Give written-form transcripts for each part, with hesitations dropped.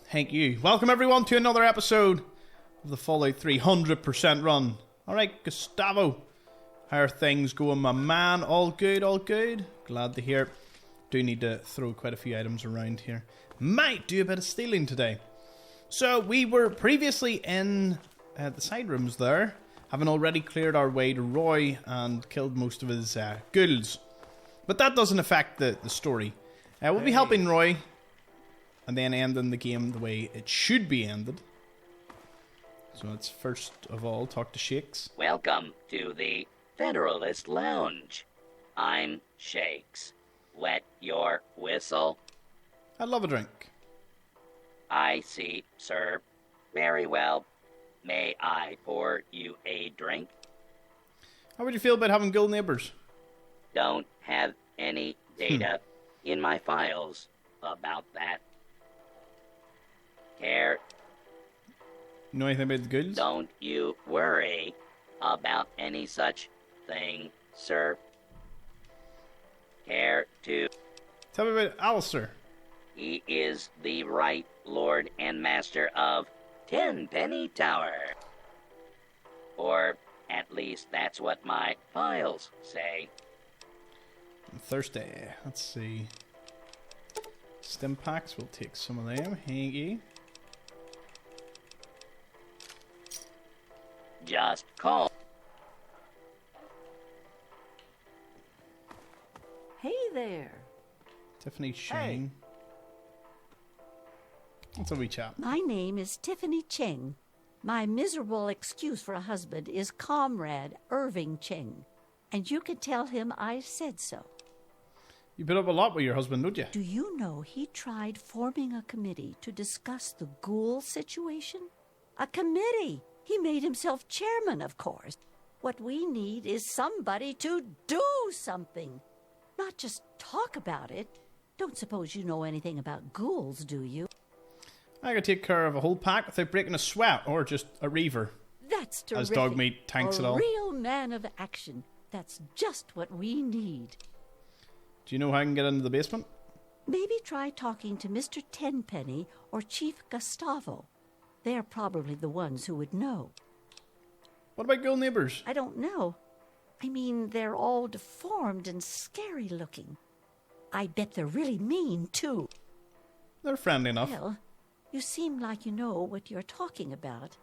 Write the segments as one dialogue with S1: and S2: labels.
S1: Thank you. Welcome everyone to another episode of the Fallout 3 100% run. Alright, Gustavo. How are things going, my man? All good, all good? Glad to hear. Do need to throw quite a few items around here. Might do a bit of stealing today. So, we were previously in the side rooms there, having already cleared our way to Roy and killed most of his ghouls. But that doesn't affect the story. We'll be helping Roy and then ending the game the way it should be ended. So let's first of all talk to Shakes.
S2: Welcome to the Federalist Lounge. I'm Shakes. Wet your whistle?
S1: I'd love a drink.
S2: I see, sir. Very well. May I pour you a drink?
S1: How would you feel about having ghoul neighbours?
S2: Don't have any data in my files about that. Care?
S1: Know anything about the ghouls?
S2: Don't you worry about any such thing, sir. Care to...
S1: Tell me about Allistair.
S2: He is the right Lord and Master of Tenpenny Tower. Or at least that's what my files say.
S1: I'm thirsty. Let's see. Stim packs, we'll take some of them. Hanky.
S2: Just call.
S3: Hey there.
S1: Tiffany Cheng. Let's have a wee chat.
S3: My name is Tiffany Cheng. My miserable excuse for a husband is Comrade Cheng. And you can tell him I said so.
S1: You put up a lot with your husband, don't you?
S3: Do you know he tried forming a committee to discuss the ghoul situation? A committee! He made himself chairman, of course. What we need is somebody to do something. Not just talk about it. Don't suppose you know anything about ghouls, do you?
S1: I could take care of a whole pack without breaking a sweat, or just a reaver.
S3: That's terrific.
S1: As dog meat tanks it all.
S3: A real man of action. That's just what we need.
S1: Do you know how I can get into the basement?
S3: Maybe try talking to Mr. Tenpenny or Chief Gustavo. They're probably the ones who would know.
S1: What about ghoul neighbours?
S3: I don't know. I mean, they're all deformed and scary looking. I bet they're really mean, too.
S1: They're friendly enough.
S3: Well, you seem like you know what you're talking about.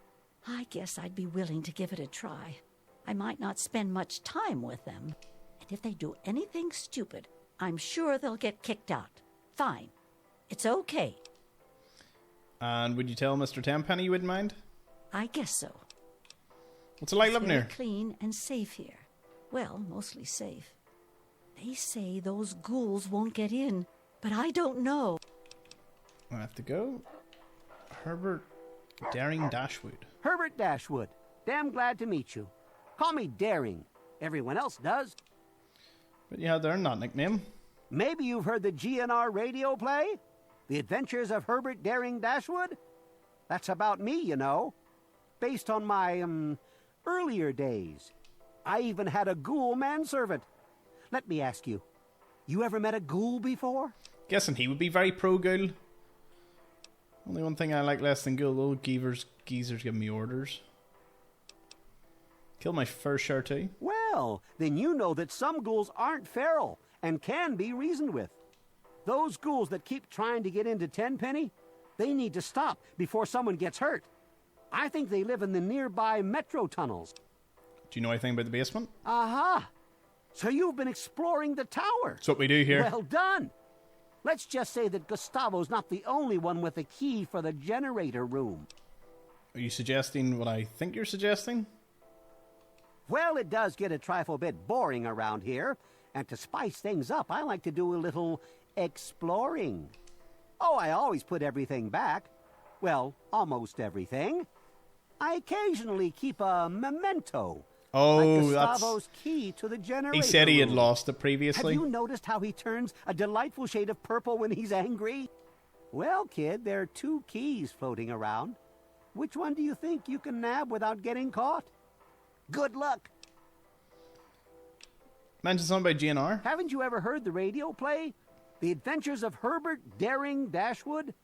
S3: I guess I'd be willing to give it a try. I might not spend much time with them. And if they do anything stupid, I'm sure they'll get kicked out. Fine. It's okay.
S1: And would you tell Mr. Tenpenny you wouldn't mind?
S3: I guess so.
S1: What's it like living here?
S3: It's very clean and safe here. Well, mostly safe. They say those ghouls won't get in, but I don't know.
S1: I have to go. Herbert Daring Dashwood.
S4: Herbert Dashwood. Damn glad to meet you. Call me Daring. Everyone else does.
S1: But yeah, they're not nickname.
S4: Maybe you've heard the GNR radio play? The Adventures of Herbert Daring Dashwood? That's about me, you know. Based on my, earlier days. I even had a ghoul manservant. Let me ask you, you ever met a ghoul before?
S1: Guessing he would be very pro-ghoul. Only one thing I like less than ghoul, old geezers giving me orders. Kill my fur share too.
S4: Well, then you know that some ghouls aren't feral and can be reasoned with. Those ghouls that keep trying to get into Tenpenny, they need to stop before someone gets hurt. I think they live in the nearby metro tunnels.
S1: Do you know anything about the basement?
S4: Aha! So you've been exploring the tower.
S1: That's what we do here.
S4: Well done. Let's just say that Gustavo's not the only one with a key for the generator room.
S1: Are you suggesting what I think you're suggesting?
S4: Well, it does get a trifle bit boring around here, and to spice things up, I like to do a little exploring. Oh, I always put everything back. Well, almost everything. I occasionally keep a memento.
S1: Oh,
S4: like
S1: that's...
S4: Gustavo's key to the generator
S1: He said he had
S4: room.
S1: lost it previously.
S4: Have you noticed how he turns a delightful shade of purple when he's angry? Well, kid, there are 2 keys floating around. Which one do you think you can nab without getting caught? Good luck.
S1: Mention something about GNR.
S4: Haven't you ever heard the radio play? The Adventures of Herbert Daring Dashwood?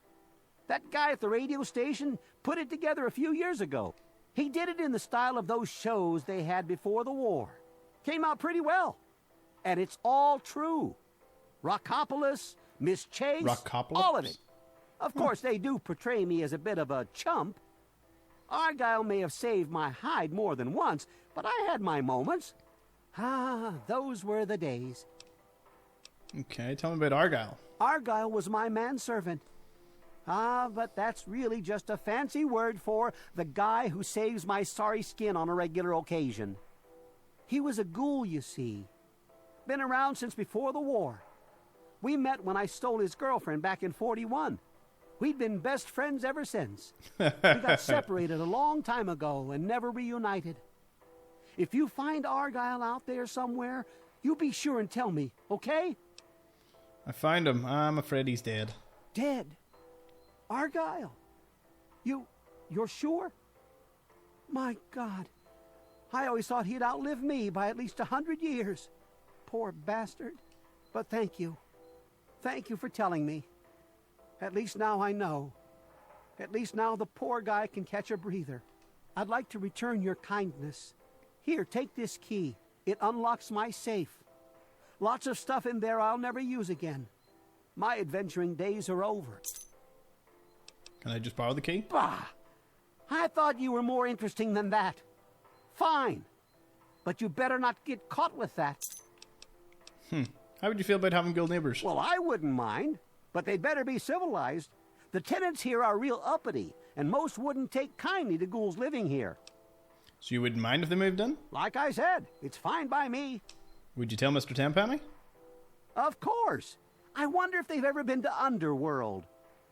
S4: That guy at the radio station put it together a few years ago. He did it in the style of those shows they had before the war. Came out pretty well. And it's all true. Rockopolis, Miss Chase,
S1: Rockopolis?
S4: all of it. Of course, they do portray me as a bit of a chump. Argyle may have saved my hide more than once, but I had my moments. Ah, those were the days.
S1: Okay, tell me about Argyle.
S4: Argyle was my manservant. Ah, but that's really just a fancy word for the guy who saves my sorry skin on a regular occasion. He was a ghoul, you see. Been around since before the war. We met when I stole his girlfriend back in 41. We'd been best friends ever since. We got separated a long time ago and never reunited. If you find Argyle out there somewhere, you be sure and tell me, okay?
S1: I found him. I'm afraid he's dead.
S4: Dead? Argyle? You're sure? My God. I always thought he'd outlive me by at least 100 years. Poor bastard. But thank you. Thank you for telling me. At least now I know. At least now the poor guy can catch a breather. I'd like to return your kindness. Here, take this key. It unlocks my safe. Lots of stuff in there I'll never use again. My adventuring days are over.
S1: Can I just borrow the key?
S4: Bah! I thought you were more interesting than that. Fine. But you better not get caught with that.
S1: How would you feel about having ghoul neighbours?
S4: Well, I wouldn't mind, but they'd better be civilized. The tenants here are real uppity, and most wouldn't take kindly to ghouls living here.
S1: So you wouldn't mind if they moved in?
S4: Like I said, it's fine by me.
S1: Would you tell Mr. Tenpenny?
S4: Of course. I wonder if they've ever been to Underworld.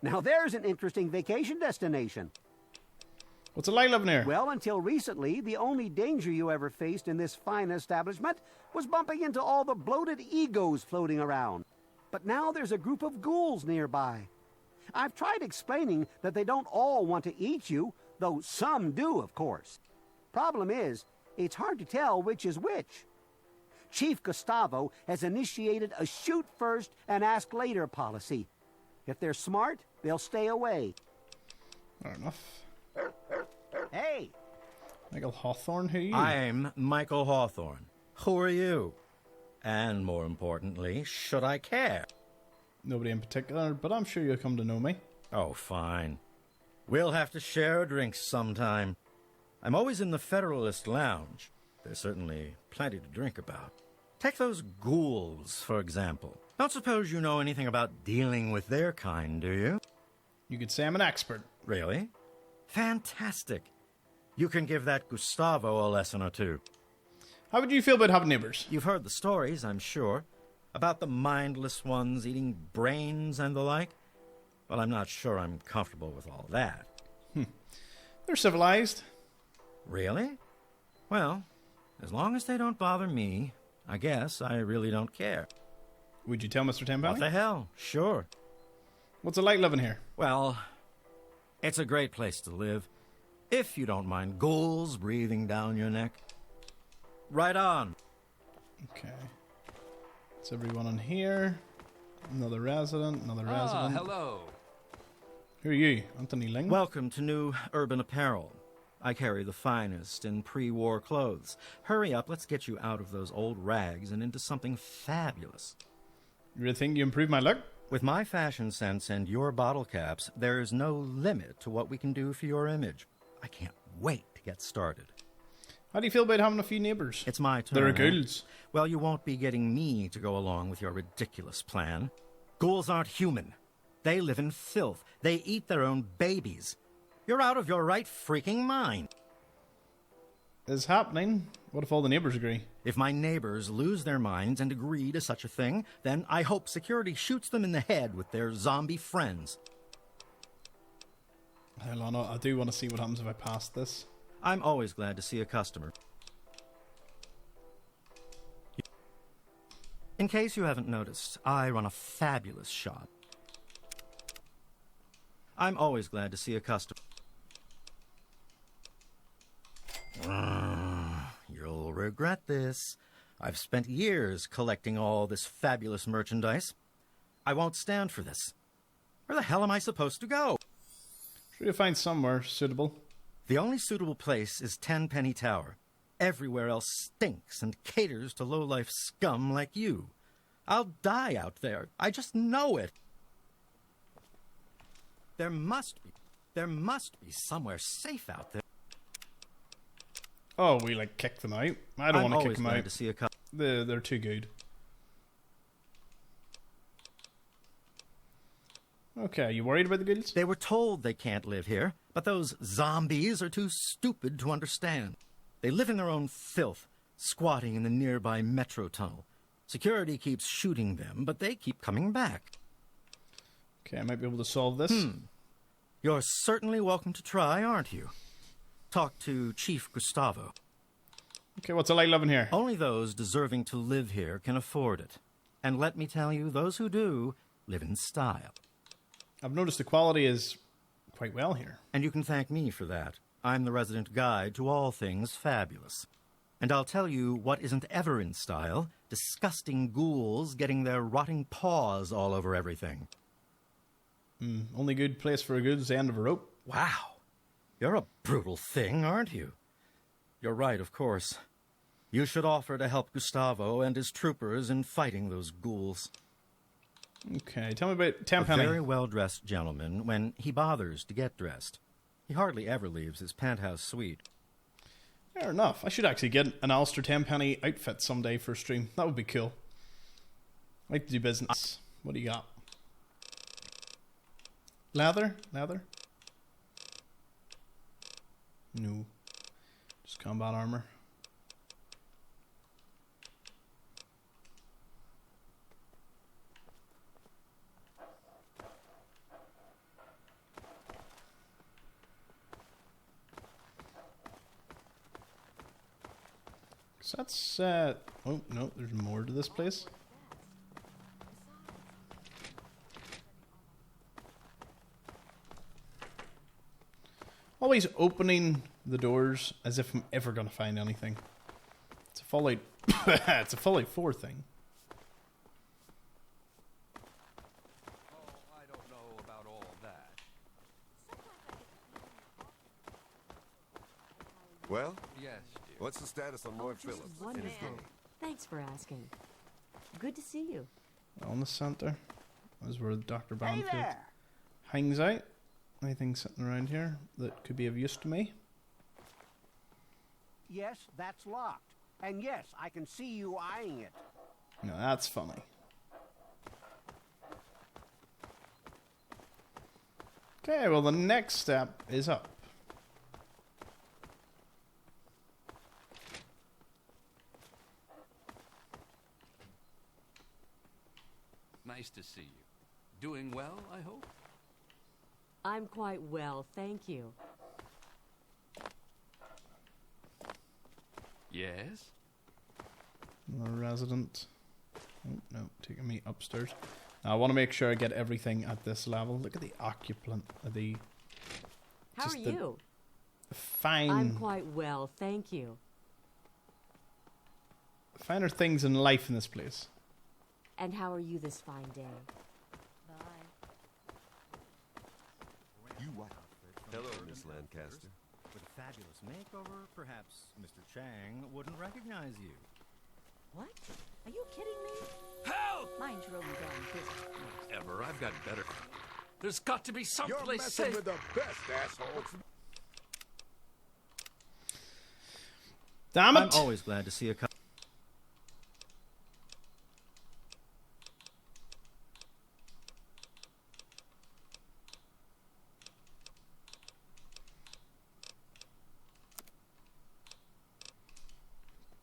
S4: Now there's an interesting vacation destination.
S1: What's it like living here?
S4: Well, until recently, the only danger you ever faced in this fine establishment was bumping into all the bloated egos floating around. But now there's a group of ghouls nearby. I've tried explaining that they don't all want to eat you, though some do, of course. Problem is, it's hard to tell which is which. Chief Gustavo has initiated a shoot first and ask later policy. If they're smart, they'll stay away.
S1: Fair enough.
S4: Hey!
S1: Michael Hawthorne, who are you?
S5: I'm Michael Hawthorne. Who are you? And more importantly, should I care?
S1: Nobody in particular, but I'm sure you'll come to know me.
S5: Oh, fine. We'll have to share a drink sometime. I'm always in the Federalist Lounge. There's certainly plenty to drink about. Take those ghouls, for example. Don't suppose you know anything about dealing with their kind, do you?
S1: You could say I'm an expert.
S5: Really? Fantastic. You can give that Gustavo a lesson or two.
S1: How would you feel about having neighbours?
S5: You've heard the stories, I'm sure, about the mindless ones eating brains and the like. Well, I'm not sure I'm comfortable with all that.
S1: They're civilised.
S5: Really? Well, as long as they don't bother me, I guess I really don't care.
S1: Would you tell Mr. Tenpenny?
S5: What the hell? Sure.
S1: What's it like living here?
S5: Well, it's a great place to live, if you don't mind ghouls breathing down your neck. Right on.
S1: Okay. It's everyone in here. Another resident, another resident.
S6: Hello.
S1: Who are you? Anthony Ling?
S5: Welcome to New Urban Apparel. I carry the finest in pre-war clothes. Hurry up, let's get you out of those old rags and into something fabulous.
S1: You really think you improved my look?
S5: With my fashion sense and your bottle caps, there's no limit to what we can do for your image. I can't wait to get started.
S1: How do you feel about having a few neighbours?
S5: It's my turn.
S1: There are
S5: eh?
S1: ghouls.
S5: Well, you won't be getting me to go along with your ridiculous plan. Ghouls aren't human. They live in filth. They eat their own babies. You're out of your right freaking mind.
S1: It's happening. What if all the neighbours agree?
S5: If my neighbors lose their minds and agree to such a thing, then I hope security shoots them in the head with their zombie friends.
S1: Hold on, I do want to see what happens if I pass this.
S5: I'm always glad to see a customer. In case you haven't noticed, I run a fabulous shop. I'm always glad to see a customer. You'll regret this. I've spent years collecting all this fabulous merchandise. I won't stand for this. Where the hell am I supposed to go?
S1: Sure, you'll find somewhere suitable.
S5: The only suitable place is Tenpenny Tower. Everywhere else stinks and caters to low-life scum like you. I'll die out there. I just know it. There must be somewhere safe out there.
S1: Oh, we like kick them out. I don't want to kick them out.
S5: To see a
S1: They're too good. Okay, you worried about the ghouls?
S5: They were told they can't live here, but those zombies are too stupid to understand. They live in their own filth, squatting in the nearby metro tunnel. Security keeps shooting them, but they keep coming back.
S1: Okay, I might be able to solve this.
S5: You're certainly welcome to try, aren't you? Talk to Chief Gustavo.
S1: Okay, what's it like living here?
S5: Only those deserving to live here can afford it. And let me tell you, those who do live in style.
S1: I've noticed the quality is quite well here.
S5: And you can thank me for that. I'm the resident guide to all things fabulous. And I'll tell you what isn't ever in style: disgusting ghouls getting their rotting paws all over everything.
S1: Only good place for a good is the end of a rope.
S5: Wow. You're a brutal thing, aren't you? You're right, of course. You should offer to help Gustavo and his troopers in fighting those ghouls.
S1: Okay, tell me about
S5: A
S1: Tenpenny.
S5: very well-dressed gentleman when he bothers to get dressed. He hardly ever leaves his penthouse suite.
S1: Fair enough. I should actually get an Allistair Tenpenny outfit someday for a stream. That would be cool. I like to do business. What do you got? Leather? Leather? No. Just combat armor. So that's, oh, no, there's more to this place. Always opening the doors as if I'm ever going to find anything. It's a Fallout, it's a Fallout 4 thing.
S6: Oh, I don't know about all that.
S7: Well,
S6: Yes, dear.
S7: what's the status on Lord Phillips and his gang?
S8: Thanks for asking. Good to see you.
S1: On the center. That's where Dr.
S4: Hey
S1: Banfield
S4: there!
S1: hangs out. Anything sitting around here that could be of use to me?
S4: Yes, that's locked. And yes, I can see you eyeing it.
S1: No, that's funny. Okay, well the next step is up.
S6: Nice to see you. Doing well, I hope?
S8: I'm quite well, thank you.
S6: Yes?
S1: The resident. Oh, no, taking me upstairs. Now, I want to make sure I get everything at this level. Look at the occupant, the
S8: How
S1: just
S8: are
S1: the
S8: you?
S1: fine,
S8: I'm quite well, thank you.
S1: finer things in life in this place.
S8: And how are you this fine day? Bye.
S7: You what? Hello, Miss Lancaster.
S5: With a fabulous makeover, perhaps Mr. Cheng wouldn't recognize you.
S3: What? Are you kidding me?
S6: Help!
S3: Mind your own damn business.
S6: Ever, I've got better. There's got to be
S7: You're
S6: someplace
S7: messing
S6: safe.
S7: with the best, asshole.
S1: Damn it!
S5: I'm always glad to see a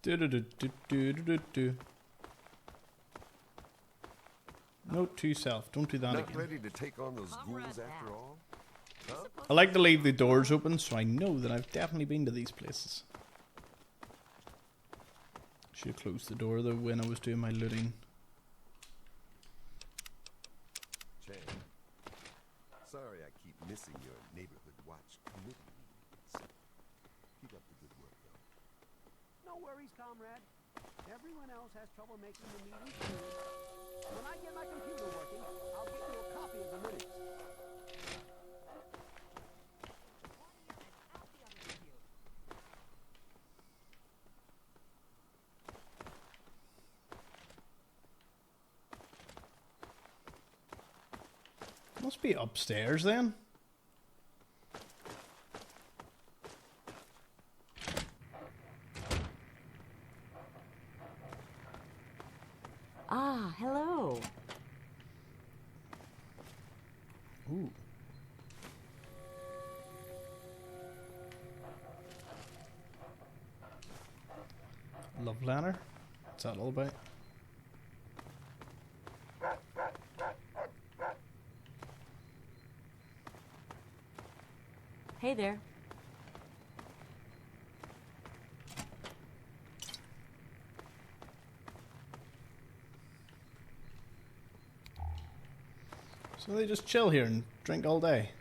S1: Do. Note to self, don't do that
S7: Not
S1: again.
S7: ready to take on those ghouls after all?
S1: I like to leave the doors open so I know that I've definitely been to these places. Should have closed the door though when I was doing my looting.
S7: Chang, sorry I keep missing your neighborhood watch committee meetings. Keep up the good work, though.
S4: No worries, comrade. Everyone else has trouble making the meetings too. When I get my computer working, I'll get you a copy of the minutes.
S1: Must be upstairs then.
S8: Ah, hello.
S1: Ooh. Love Lanner. What's that all about?
S8: Hey there.
S1: So they just chill here and drink all day.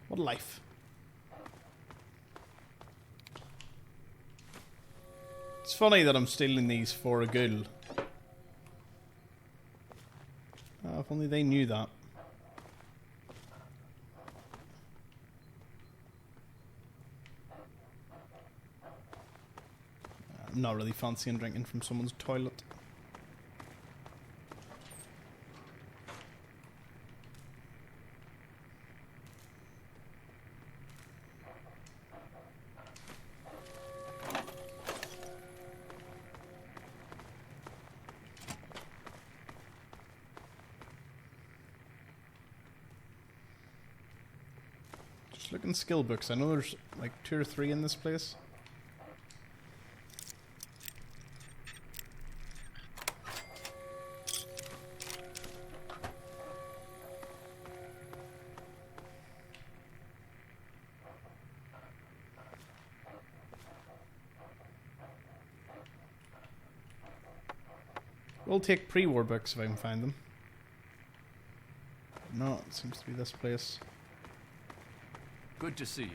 S1: What a life. It's funny that I'm stealing these for a ghoul. Oh, if only they knew that. I'm not really fancying drinking from someone's toilet. Just looking skill books. I know there's like 2 or 3 in this place. We'll take pre-war books if I can find them. No, it seems to be this place.
S6: Good to see you.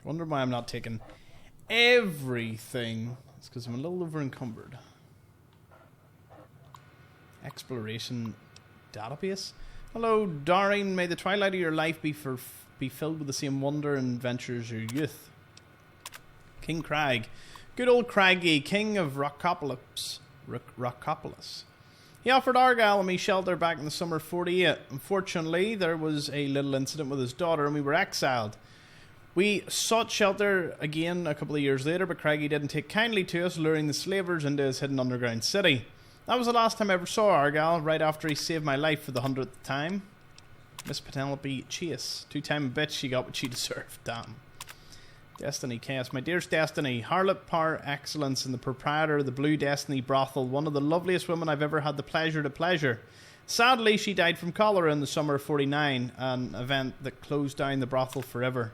S1: Wonder why I'm not taking everything. It's because I'm a little over encumbered. Exploration database. Hello, Doreen. May the twilight of your life be filled with the same wonder and adventures as your youth. King Crag. Good old Craggy, king of Rockopolis. He offered Argyle and me shelter back in the summer of 48. Unfortunately, there was a little incident with his daughter and we were exiled. We sought shelter again a couple of years later, but Craigie didn't take kindly to us, luring the slavers into his hidden underground city. That was the last time I ever saw Argyle, right after he saved my life for the 100th time. Miss Penelope Chase. 2-time bitch, she got what she deserved. Damn. Destiny Chaos. My dearest Destiny, harlot par excellence and the proprietor of the Blue Destiny brothel, one of the loveliest women I've ever had the pleasure to pleasure. Sadly, she died from cholera in the summer of 49, an event that closed down the brothel forever.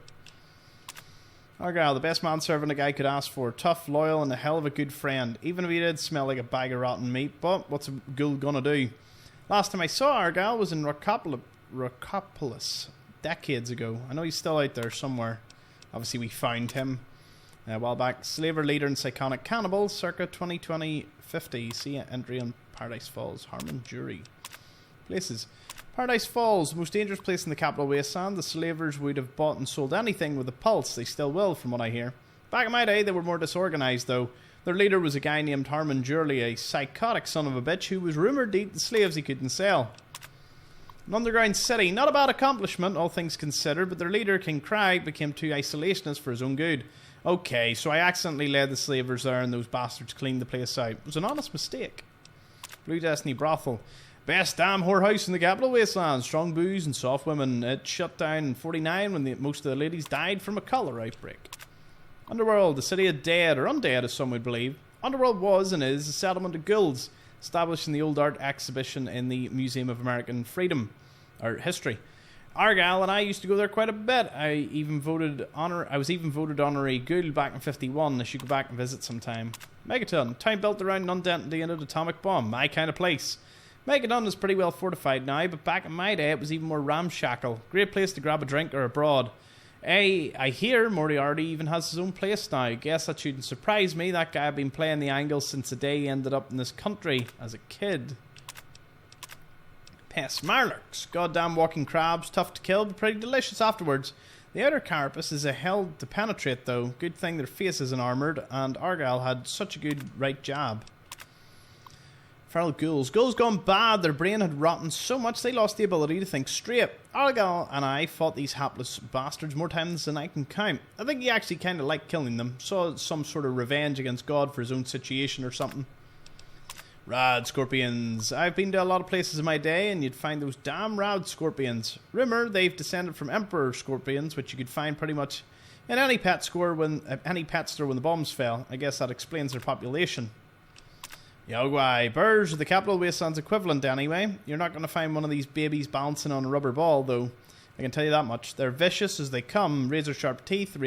S1: Argyle, the best manservant a guy could ask for. Tough, loyal, and a hell of a good friend. Even if he did smell like a bag of rotten meat. But what's a ghoul gonna do? Last time I saw Argyle was in Rockopolis decades ago. I know he's still out there somewhere. Obviously, we found him a while back. Slaver leader and psychotic cannibal, circa 2020-50. See entry on Paradise Falls. Harmon Jury. Places. Paradise Falls, the most dangerous place in the capital wasteland. The slavers would have bought and sold anything with a pulse. They still will, from what I hear. Back in my day, they were more disorganised, though. Their leader was a guy named Harmon Jury, a psychotic son of a bitch who was rumoured to eat the slaves he couldn't sell. An underground city, not a bad accomplishment, all things considered, but their leader, King Crag, became too isolationist for his own good. Okay, so I accidentally led the slavers there and those bastards cleaned the place out. It was an honest mistake. Blue Destiny Brothel. Best damn whorehouse in the capital wasteland. Strong booze and soft women. It shut down in 49 when most of the ladies died from a cholera outbreak. Underworld, the city of dead, or undead as some would believe. Underworld was and is a settlement of ghouls, established in the old art exhibition in the Museum of American Freedom, or History. Argyle and I used to go there quite a bit. I was even voted honorary ghoul back in 51. I should go back and visit sometime. Megaton, town built around an undetonated atomic bomb. My kind of place. Megaton is pretty well fortified now, but back in my day it was even more ramshackle. Great place to grab a drink or abroad. I hear Moriarty even has his own place now. Guess that shouldn't surprise me. That guy had been playing the angle since the day he ended up in this country as a kid. Pest Marlocks. Goddamn walking crabs. Tough to kill, but pretty delicious afterwards. The outer carapace is a hell to penetrate, though. Good thing their face isn't armoured, and Argyle had such a good right jab. Feral ghouls. Ghouls gone bad. Their brain had rotten so much they lost the ability to think straight. Argyle and I fought these hapless bastards more times than I can count. I think he actually kind of liked killing them. Saw some sort of revenge against God for his own situation or something. Rad scorpions. I've been to a lot of places in my day, and you'd find those damn rad scorpions. Rumour they've descended from emperor scorpions, which you could find pretty much in any pet store when the bombs fell. I guess that explains their population. Yogwai. Birds are the capital wasteland's equivalent anyway. You're not going to find one of these babies bouncing on a rubber ball, though. I can tell you that much. They're vicious as they come. Razor sharp teeth.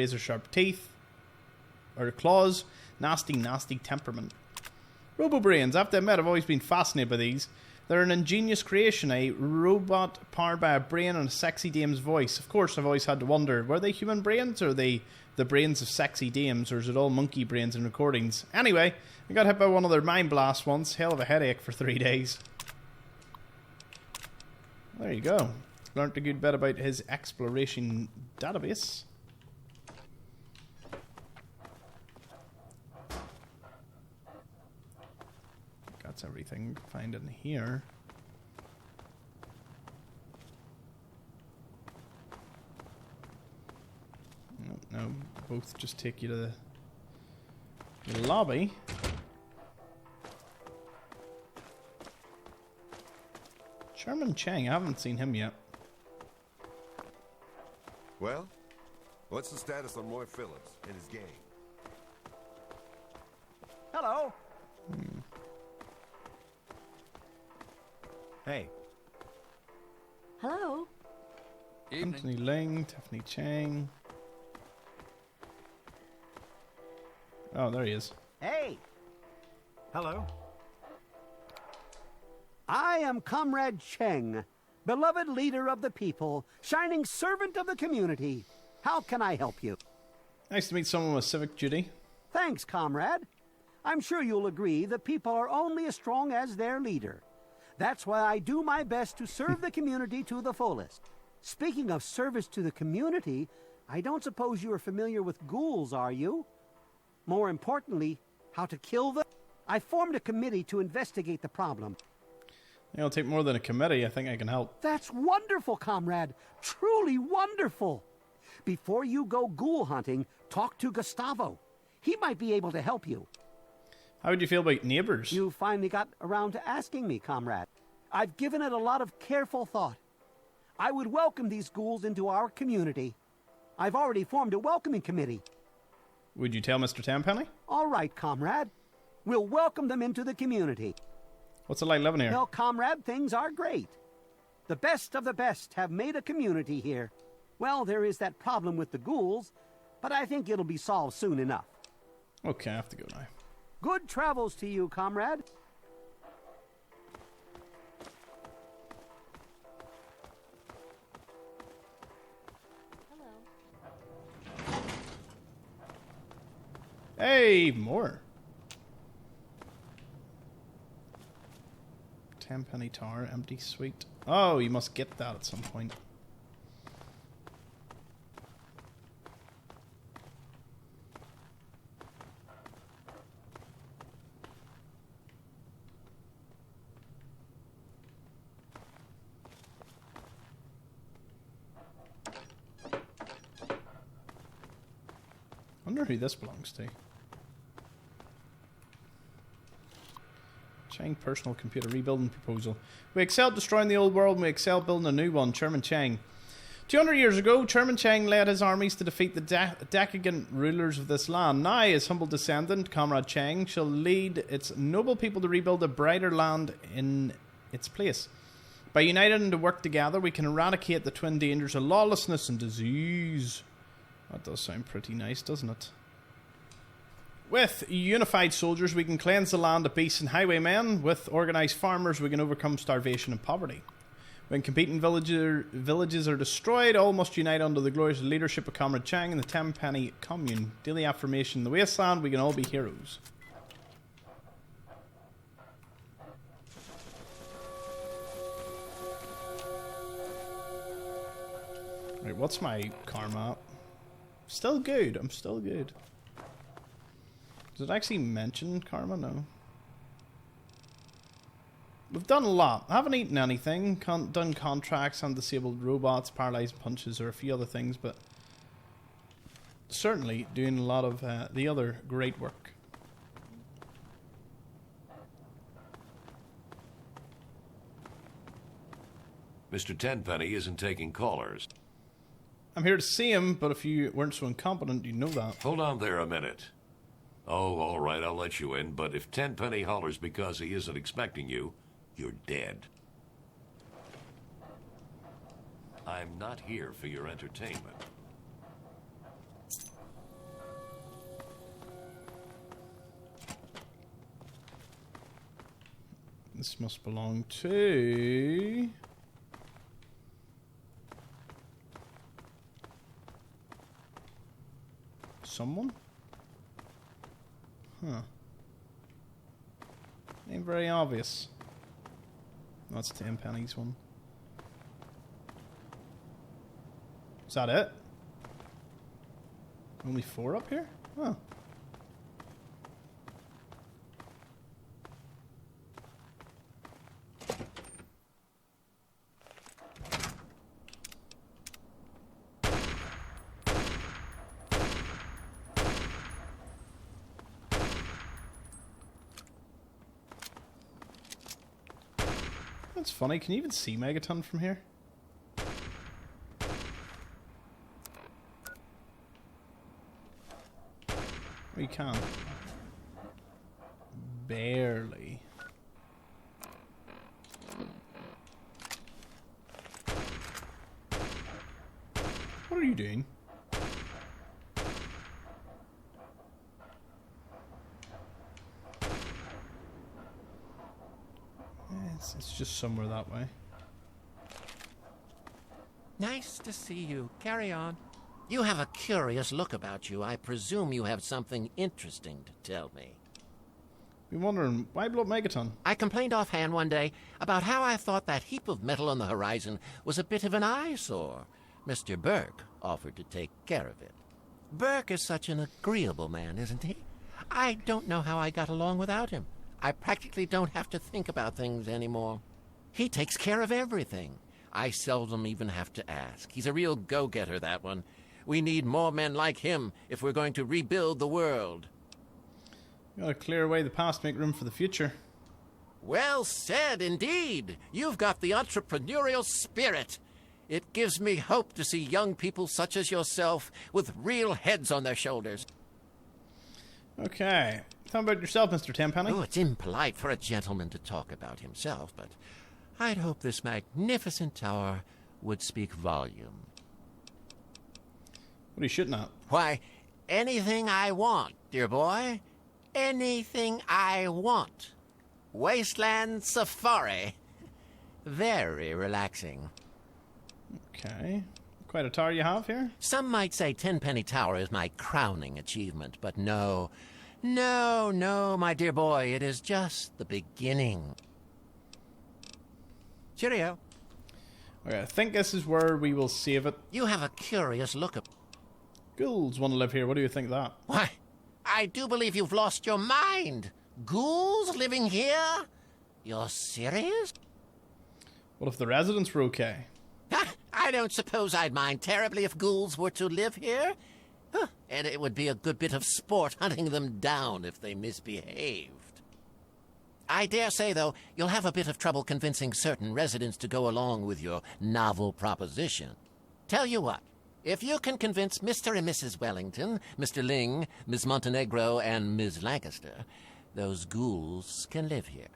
S1: Or claws. Nasty, nasty temperament. Robo-brains. I have to admit, I've always been fascinated by these. They're an ingenious creation, a robot powered by a brain and a sexy dame's voice. Of course, I've always had to wonder, were they human brains, or are they the brains of sexy dames, or is it all monkey brains in recordings? Anyway, I got hit by one of their mind blasts once. Hell of a headache for 3 days. There you go. Learned a good bit about his exploration database. That's everything we can find in here. No, both just take you to the lobby. Chairman Cheng, I haven't seen him yet.
S7: Well, what's the status on Roy Phillips and his gang?
S4: Hello.
S5: Hey.
S8: Hello?
S6: Evening.
S1: Anthony Ling, Tiffany Cheng. Oh, there he is.
S4: Hey.
S5: Hello.
S4: I am Comrade Cheng, beloved leader of the people, shining servant of the community. How can I help you?
S1: Nice to meet someone with civic duty.
S4: Thanks, comrade. I'm sure you'll agree the people are only as strong as their leader. That's why I do my best to serve the community to the fullest. Speaking of service to the community, I don't suppose you are familiar with ghouls, are you? More importantly, how to kill them? I formed a committee to investigate the problem.
S1: It'll take more than a committee. I think I can help.
S4: That's wonderful, comrade. Truly wonderful. Before you go ghoul hunting, talk to Gustavo. He might be able to help you.
S1: How would you feel about neighbours?
S4: You finally got around to asking me, comrade. I've given it a lot of careful thought. I would welcome these ghouls into our community. I've already formed a welcoming committee.
S1: Would you tell Mr. Tenpenny?
S4: All right, comrade. We'll welcome them into the community.
S1: What's it like living here?
S4: Well, comrade, things are great. The best of the best have made a community here. Well, there is that problem with the ghouls, but I think it'll be solved soon enough.
S1: Okay, I have to go now.
S4: Good travels to you, comrade.
S8: Hello.
S1: Hey, more. Tenpenny Tower, empty suite. Oh, you must get that at some point. I wonder who this belongs to. Cheng personal computer rebuilding proposal. We excelled destroying the old world and we excel building a new one. Chairman Cheng. 200 years ago, Chairman Cheng led his armies to defeat the decadent rulers of this land. Now, his humble descendant, Comrade Cheng, shall lead its noble people to rebuild a brighter land in its place. By uniting to work together, we can eradicate the twin dangers of lawlessness and disease. That does sound pretty nice, doesn't it? With unified soldiers, we can cleanse the land of beasts and highwaymen. With organised farmers, we can overcome starvation and poverty. When competing villages are destroyed, all must unite under the glorious leadership of Comrade Cheng and the Tenpenny commune. Daily affirmation: in the wasteland, we can all be heroes. Right, what's my karma? Still good. I'm still good. Does it actually mention karma? No. We've done a lot. I haven't eaten anything. Done contracts on disabled robots, paralyzed punches, or a few other things, but certainly doing a lot of the other great work.
S9: Mr. Tenpenny isn't taking callers.
S1: I'm here to see him, but if you weren't so incompetent, you'd know that.
S9: Hold on there a minute. Oh, all right, I'll let you in, but if Tenpenny hollers because he isn't expecting you, you're dead. I'm not here for your entertainment.
S1: This must belong to... someone? Huh. Ain't very obvious. That's Tenpenny's one. Is that it? Only 4 up here? Oh. That's funny. Can you even see Megaton from here? Oh, you can. Barely. What are you doing? It's just somewhere that way.
S10: Nice to see you. Carry on. You have a curious look about you. I presume you have something interesting to tell me.
S1: Been wondering, why blow up Megaton?
S10: I complained offhand one day about how I thought that heap of metal on the horizon was a bit of an eyesore. Mr. Burke offered to take care of it. Burke is such an agreeable man, isn't he? I don't know how I got along without him. I practically don't have to think about things anymore. He takes care of everything. I seldom even have to ask. He's a real go-getter, that one. We need more men like him if we're going to rebuild the world.
S1: You gotta clear away the past, make room for the future.
S10: Well said, indeed. You've got the entrepreneurial spirit. It gives me hope to see young people such as yourself with real heads on their shoulders.
S1: Okay. Tell me about yourself, Mr. Tenpenny.
S10: Oh, it's impolite for a gentleman to talk about himself, but I'd hope this magnificent tower would speak volume.
S1: What are you shooting at?
S10: Why, anything I want, dear boy. Anything I want. Wasteland safari. Very relaxing.
S1: Okay. Quite a tower you have here?
S10: Some might say Tenpenny Tower is my crowning achievement, but no. No, my dear boy, it is just the beginning. Cheerio.
S1: Okay, I think this is where we will save it.
S10: You have a curious look at...
S1: Ghouls want to live here. What do you think of that?
S10: Why, I do believe you've lost your mind. Ghouls living here? You're serious?
S1: What if the residents were okay?
S10: I don't suppose I'd mind terribly if ghouls were to live here. And it would be a good bit of sport hunting them down if they misbehaved. I dare say, though, you'll have a bit of trouble convincing certain residents to go along with your novel proposition. Tell you what, if you can convince Mr. and Mrs. Wellington, Mr. Ling, Miss Montenegro, and Ms. Lancaster, those ghouls can live here.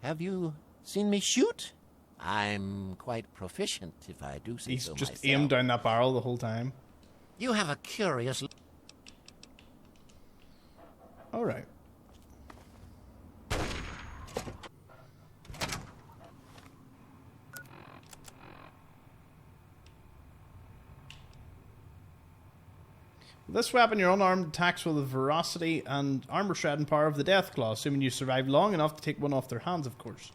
S10: Have you seen me shoot? I'm quite proficient, if I do say
S1: He's
S10: so
S1: just
S10: myself.
S1: aimed down that barrel the whole time.
S10: You have a curious...
S1: All right. With this weapon, your unarmed attacks with the ferocity and armor shredding power of the Death Claw, assuming you survive long enough to take one off their hands, of course.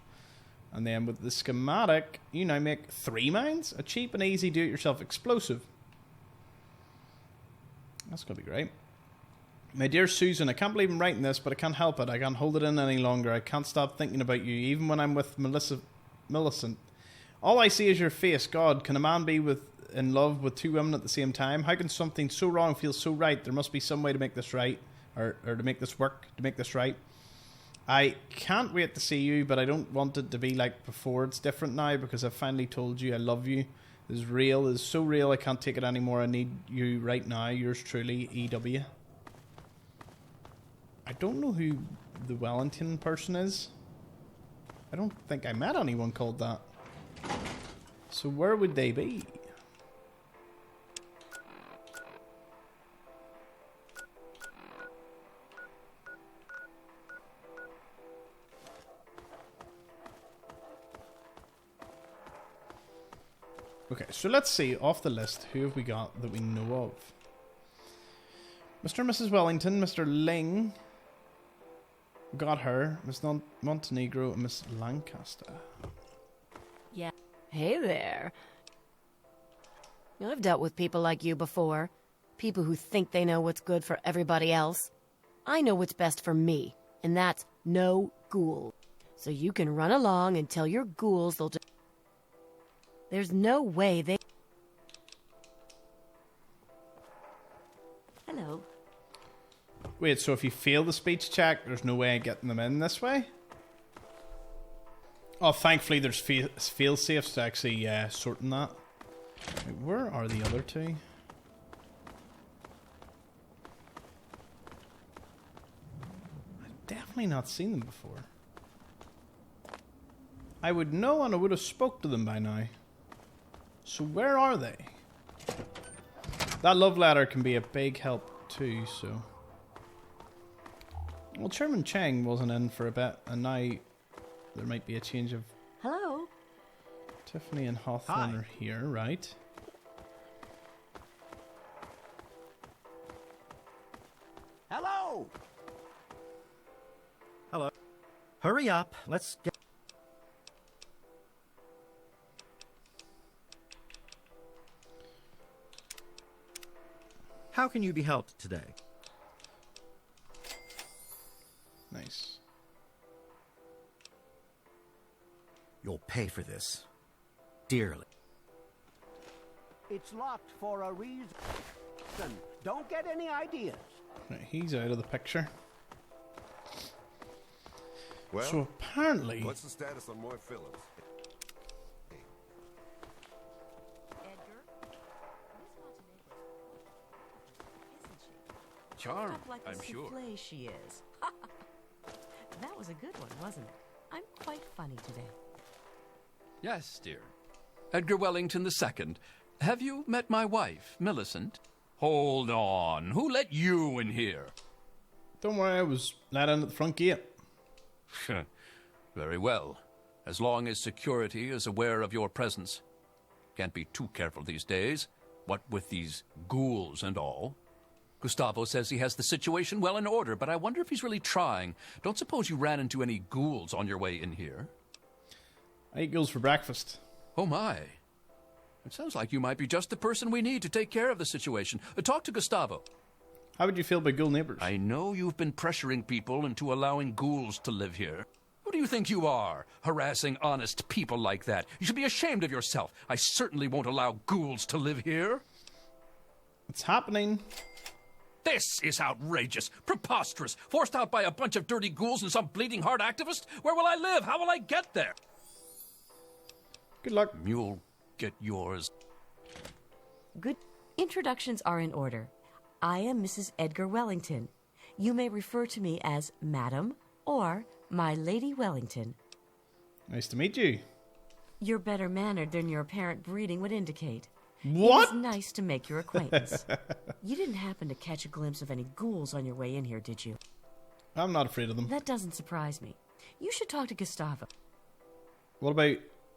S1: And then with the schematic, you now make 3 mines, a cheap and easy do-it-yourself explosive. That's going to be great. My dear Susan, I can't believe I'm writing this, but I can't help it. I can't hold it in any longer. I can't stop thinking about you, even when I'm with Millicent. All I see is your face. God, can a man be in love with 2 women at the same time? How can something so wrong feel so right? There must be some way to make this right, or to make this work, to make this right. I can't wait to see you, but I don't want it to be like before. It's different now because I've finally told you I love you. This is real. This is so real I can't take it anymore. I need you right now. Yours truly, EW. I don't know who the Wellington person is. I don't think I met anyone called that. So where would they be? Okay, so let's see, off the list, who have we got that we know of? Mr. and Mrs. Wellington, Mr. Ling, got her, Miss Montenegro, and Miss Lancaster.
S8: Yeah. Hey there. I've dealt with people like you before. People who think they know what's good for everybody else. I know what's best for me, and that's no ghoul. So you can run along and tell your ghouls they'll just... There's no way they...
S3: Hello.
S1: Wait, so if you fail the speech check, there's no way of getting them in this way? Oh, thankfully there's fail-safes to actually sorting that. Wait, where are the other 2? I've definitely not seen them before. I would know and I would have spoke to them by now. So where are they? That love letter can be a big help too, so... Well, Chairman Cheng wasn't in for a bit, and now there might be a change of...
S3: Hello.
S1: Tiffany and Hawthorne are here, right?
S4: Hello!
S5: Hello. Hurry up. Let's get... How can you be helped today?
S1: Nice.
S5: You'll pay for this. Dearly.
S4: It's locked for a reason. Don't get any ideas.
S1: Right, he's out of the picture.
S7: Well,
S1: So apparently...
S7: what's the status on more Phillips?
S8: Edgar?
S6: Charm,
S8: Up like
S6: I'm
S8: the
S6: sure.
S8: souffle she is. That was a good one, wasn't it? I'm quite funny today.
S6: Yes, dear. Edgar Wellington II. Have you met my wife, Millicent? Hold on. Who let you in here?
S1: Don't worry, I was let in at the front gate.
S6: Very well. As long as security is aware of your presence. Can't be too careful these days. What with these ghouls and all. Gustavo says he has the situation well in order, but I wonder if he's really trying. Don't suppose you ran into any ghouls on your way in here?
S1: I eat ghouls for breakfast.
S6: Oh, my. It sounds like you might be just the person we need to take care of the situation. Talk to Gustavo.
S1: How would you feel about ghoul neighbours?
S6: I know you've been pressuring people into allowing ghouls to live here. Who do you think you are, harassing honest people like that? You should be ashamed of yourself. I certainly won't allow ghouls to live here.
S1: It's happening.
S6: This is outrageous, preposterous, forced out by a bunch of dirty ghouls and some bleeding heart activist? Where will I live? How will I get there?
S1: Good luck.
S6: You'll get yours.
S8: Good. Introductions are in order. I am Mrs. Edgar Wellington. You may refer to me as Madam or my Lady Wellington.
S1: Nice to meet you.
S8: You're better mannered than your apparent breeding would indicate.
S1: What?
S8: It was nice to make your acquaintance. You didn't happen to catch a glimpse of any ghouls on your way in here, did you?
S1: I'm not afraid of them.
S8: That doesn't surprise me. You should talk to Gustavo.
S1: What about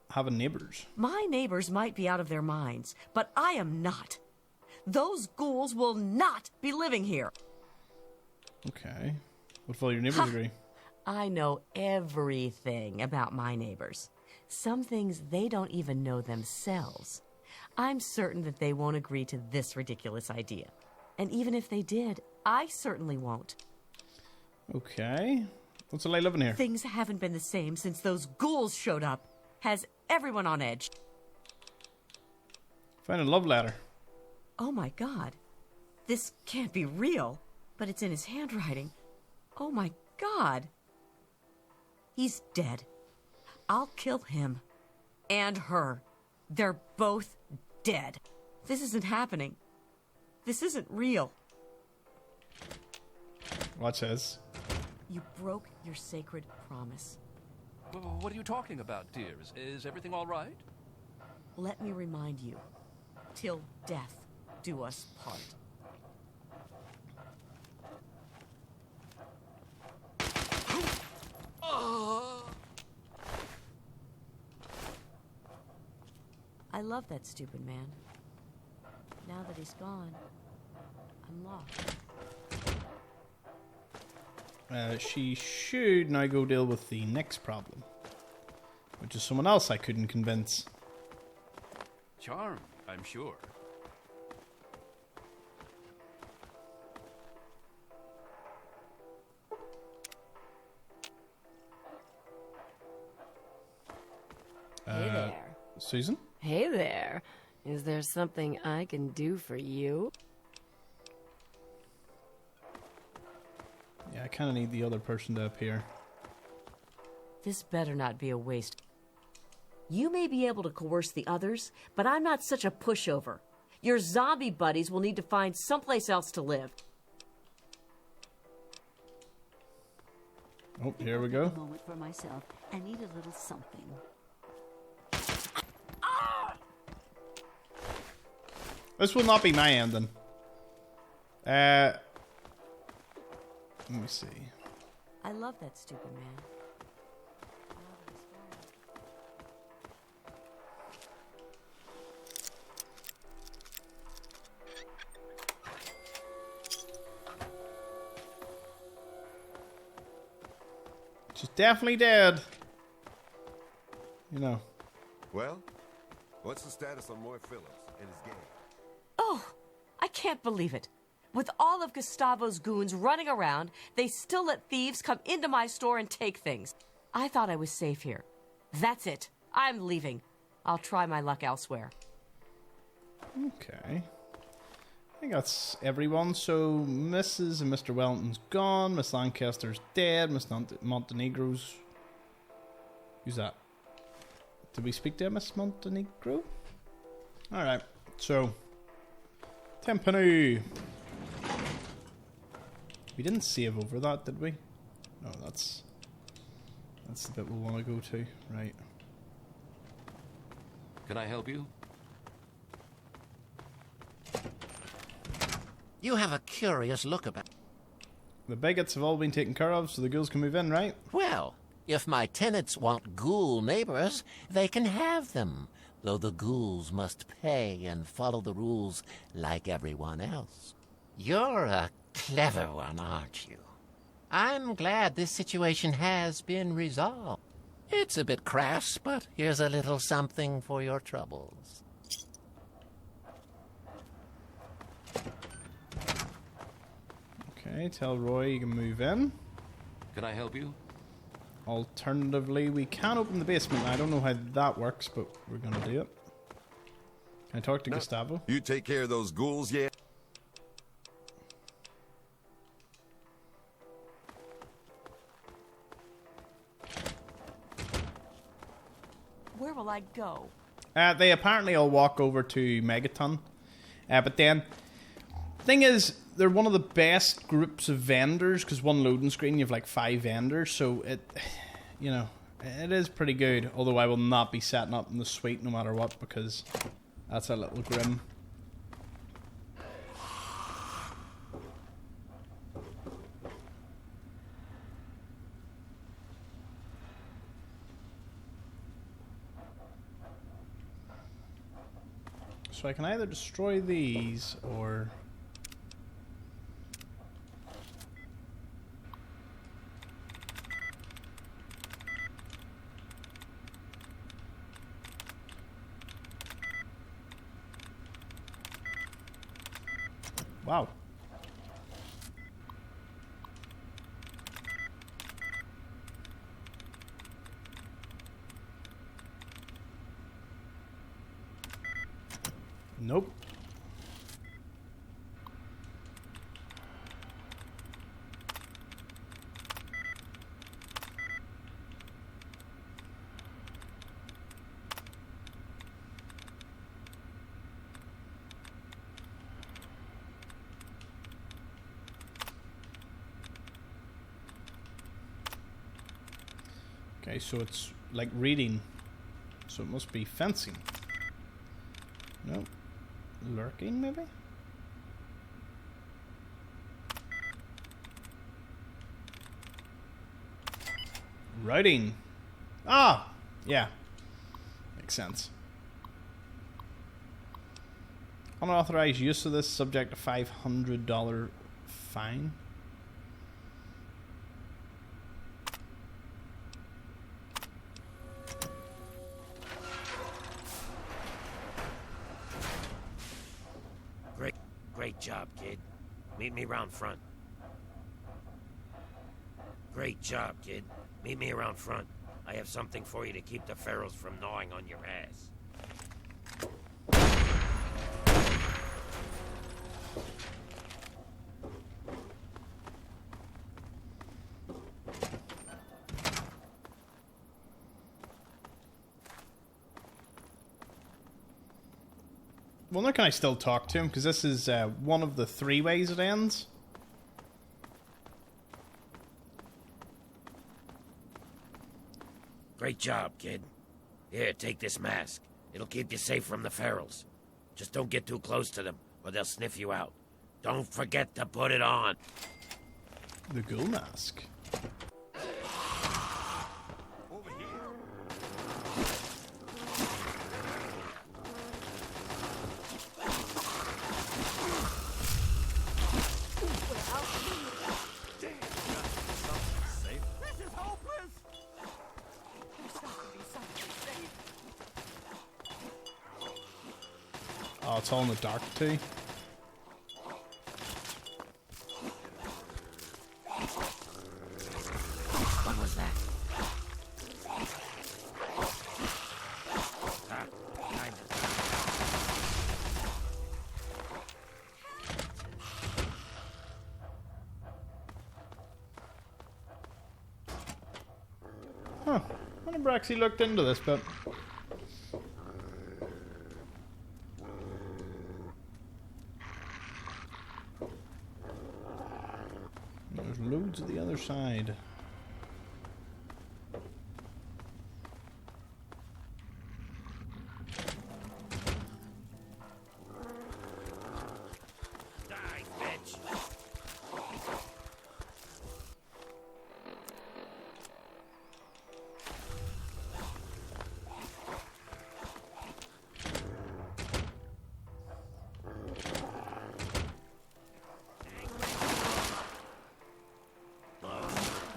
S1: having neighbours?
S8: My neighbors might be out of their minds, but I am not. Those ghouls will not be living here.
S1: Okay. What if all your neighbours agree?
S8: I know everything about my neighbors. Some things they don't even know themselves. I'm certain that they won't agree to this ridiculous idea. And even if they did, I certainly won't.
S1: Okay. What's it like living here?
S8: Things haven't been the same since those ghouls showed up. Has everyone on edge.
S1: Found a love letter.
S8: Oh my God. This can't be real. But it's in his handwriting. Oh my God. He's dead. I'll kill him. And her. They're both dead. This isn't happening. This isn't real.
S1: Watch this.
S8: You broke your sacred promise.
S6: What are you talking about, dear? Is everything all right?
S8: Let me remind you. Till death do us part. I love that stupid man. Now that he's gone, I'm lost.
S1: She should now go deal with the next problem, which is someone else I couldn't convince.
S6: Charmed, I'm sure.
S8: Hey there.
S1: Susan?
S8: Hey there. Is there something I can do for you?
S1: Yeah, I kind of need the other person to appear.
S8: This better not be a waste. You may be able to coerce the others, but I'm not such a pushover. Your zombie buddies will need to find someplace else to live.
S1: Oh, here we go.
S3: A moment for myself. I need a little something.
S1: This will not be my ending. Let me see.
S8: I love that stupid man.
S1: She's definitely dead. You know.
S7: Well, what's the status on Moy Phillips and his gang?
S8: Oh, I can't believe it. With all of Gustavo's goons running around, they still let thieves come into my store and take things. I thought I was safe here. That's it. I'm leaving. I'll try my luck elsewhere.
S1: Okay. I think that's everyone. So Mrs. and Mr. Wellington's gone. Miss Lancaster's dead. Miss Montenegro's... Who's that? Did we speak to Miss Montenegro? Alright. So... Tenpenny. We didn't save over that, did we? No, that's the bit we want to go to. Right.
S9: Can I help you?
S10: You have a curious look about.
S1: The bigots have all been taken care of, so the ghouls can move in, right?
S10: Well, if my tenants want ghoul neighbors, they can have them, though the ghouls must pay and follow the rules like everyone else. You're a clever one, aren't you? I'm glad this situation has been resolved. It's a bit crass, but here's a little something for your troubles.
S1: Okay, tell Roy you can move in.
S9: Can I help you?
S1: Alternatively, we can open the basement. I don't know how that works, but we're going to do it. Can I talk to Gustavo?
S7: You take care of those ghouls yet?
S8: Where will I go?
S1: They apparently all walk over to Megaton. But then, thing is, they're one of the best groups of vendors, because one loading screen, you have like 5 vendors, so it, you know, It is pretty good, although I will not be setting up in the suite no matter what, because that's a little grim. So I can either destroy these or... Wow. Nope. Okay, so it's like reading, so it must be fencing. Nope. Lurking, maybe? Writing. Ah! Yeah. Makes sense. Unauthorized use of this subject to $500 fine.
S11: Great job, kid. Meet me around front. Great job, kid. Meet me around front. I have something for you to keep the ferals from gnawing on your ass.
S1: Wonder can I still talk to him? Because this is one of the 3 ways it ends.
S11: Great job, kid. Here, take this mask. It'll keep you safe from the ferals. Just don't get too close to them, or they'll sniff you out. Don't forget to put it on.
S1: The ghoul mask. Oh, it's all in the dark too.
S11: What was that?
S1: Huh. I never actually looked into this, but... There's loads at the other side.
S11: Die, bitch.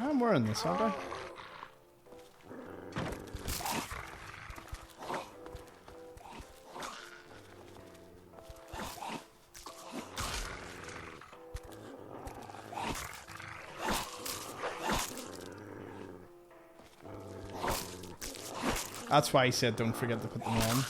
S1: I'm wearing this, aren't I? That's why he said don't forget to put them on.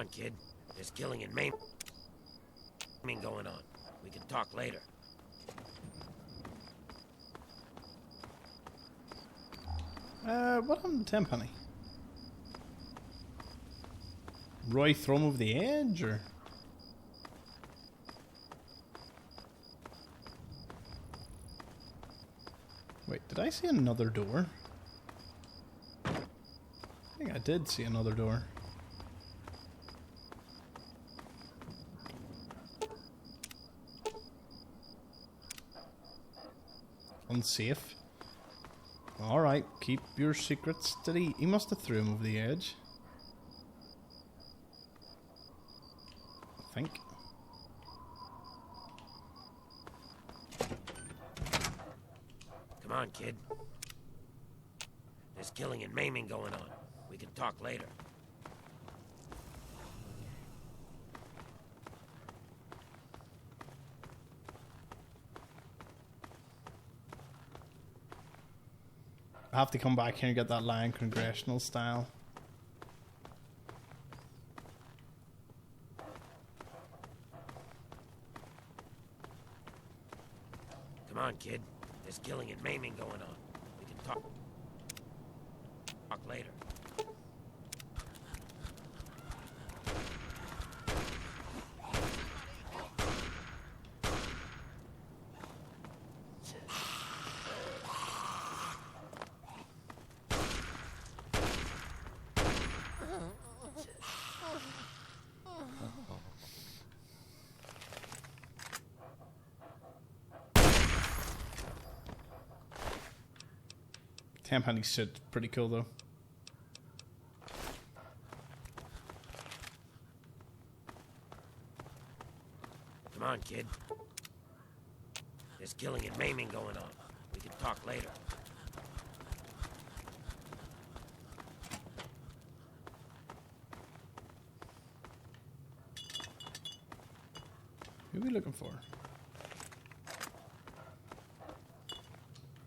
S11: on, kid. There's killing and maiming going on. We can talk later.
S1: What happened to Tenpenny? Roy throw him over the edge, or? Wait, did I see another door? I think I did see another door. Unsafe. Alright, keep your secrets steady. He must have threw him over the edge. I think.
S11: Come on, kid. There's killing and maiming going on. We can talk later.
S1: I have to come back here and get that line congressional style.
S11: Come on, kid. There's killing and maiming going on. We can talk later.
S1: Tenpenny shit's pretty cool though.
S11: Come on, kid. There's killing and maiming going on. We can talk later.
S1: Who are we looking for?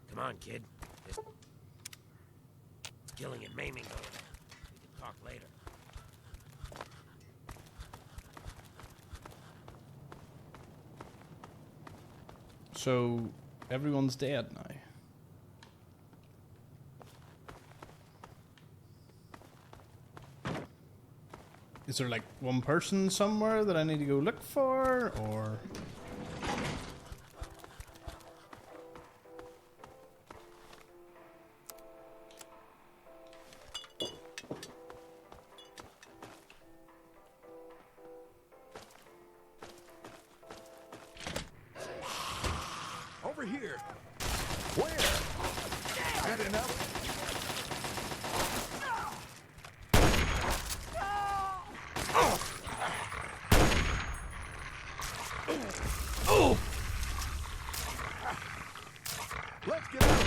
S11: Come on, kid. There's killing and maiming going on. We can talk later.
S1: So, everyone's dead now. Is there like one person somewhere that I need to go look for, or?
S7: Over here. Where? Had enough? Let's get out.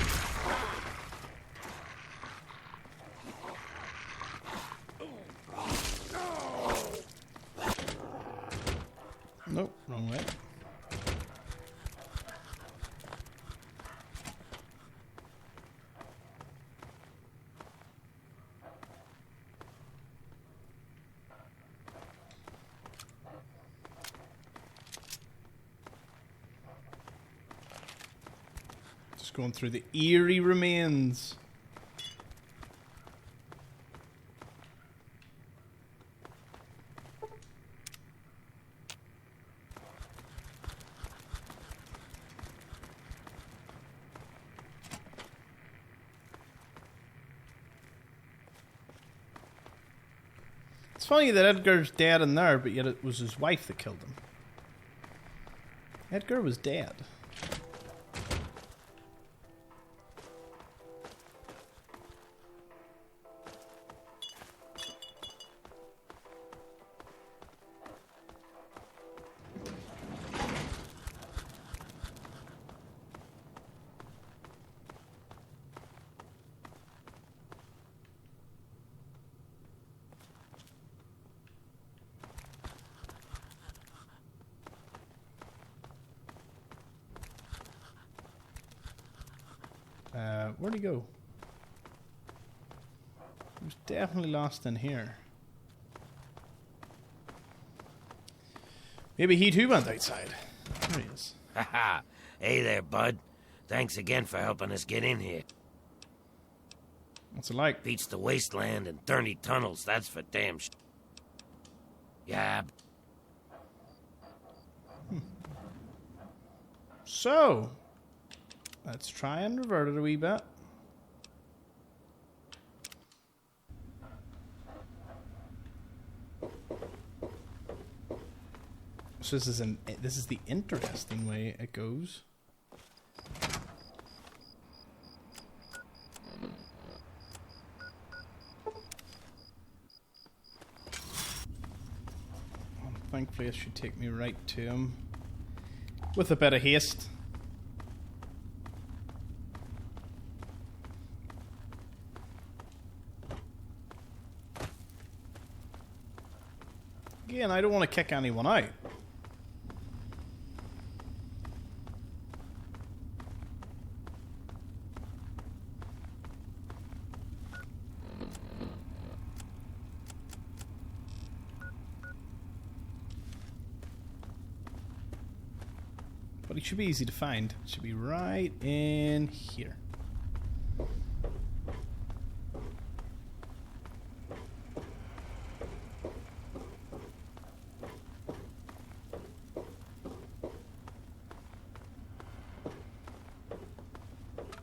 S1: Nope, wrong way. Just going through the eerie remains. It's funny that Edgar's dead in there, but yet it was his wife that killed him. Edgar was dead. Where'd he go? He was definitely lost in here. Maybe he too went outside. There he is.
S11: Haha. Hey there, bud. Thanks again for helping us get in here.
S1: What's it like?
S11: Beats the wasteland and 30 tunnels, that's for damn Yeah.
S1: So, let's try and revert it a wee bit. So this is the interesting way it goes. Thankfully, it should take me right to him with a bit of haste. Again, I don't want to kick anyone out. But it should be easy to find. It should be right in here.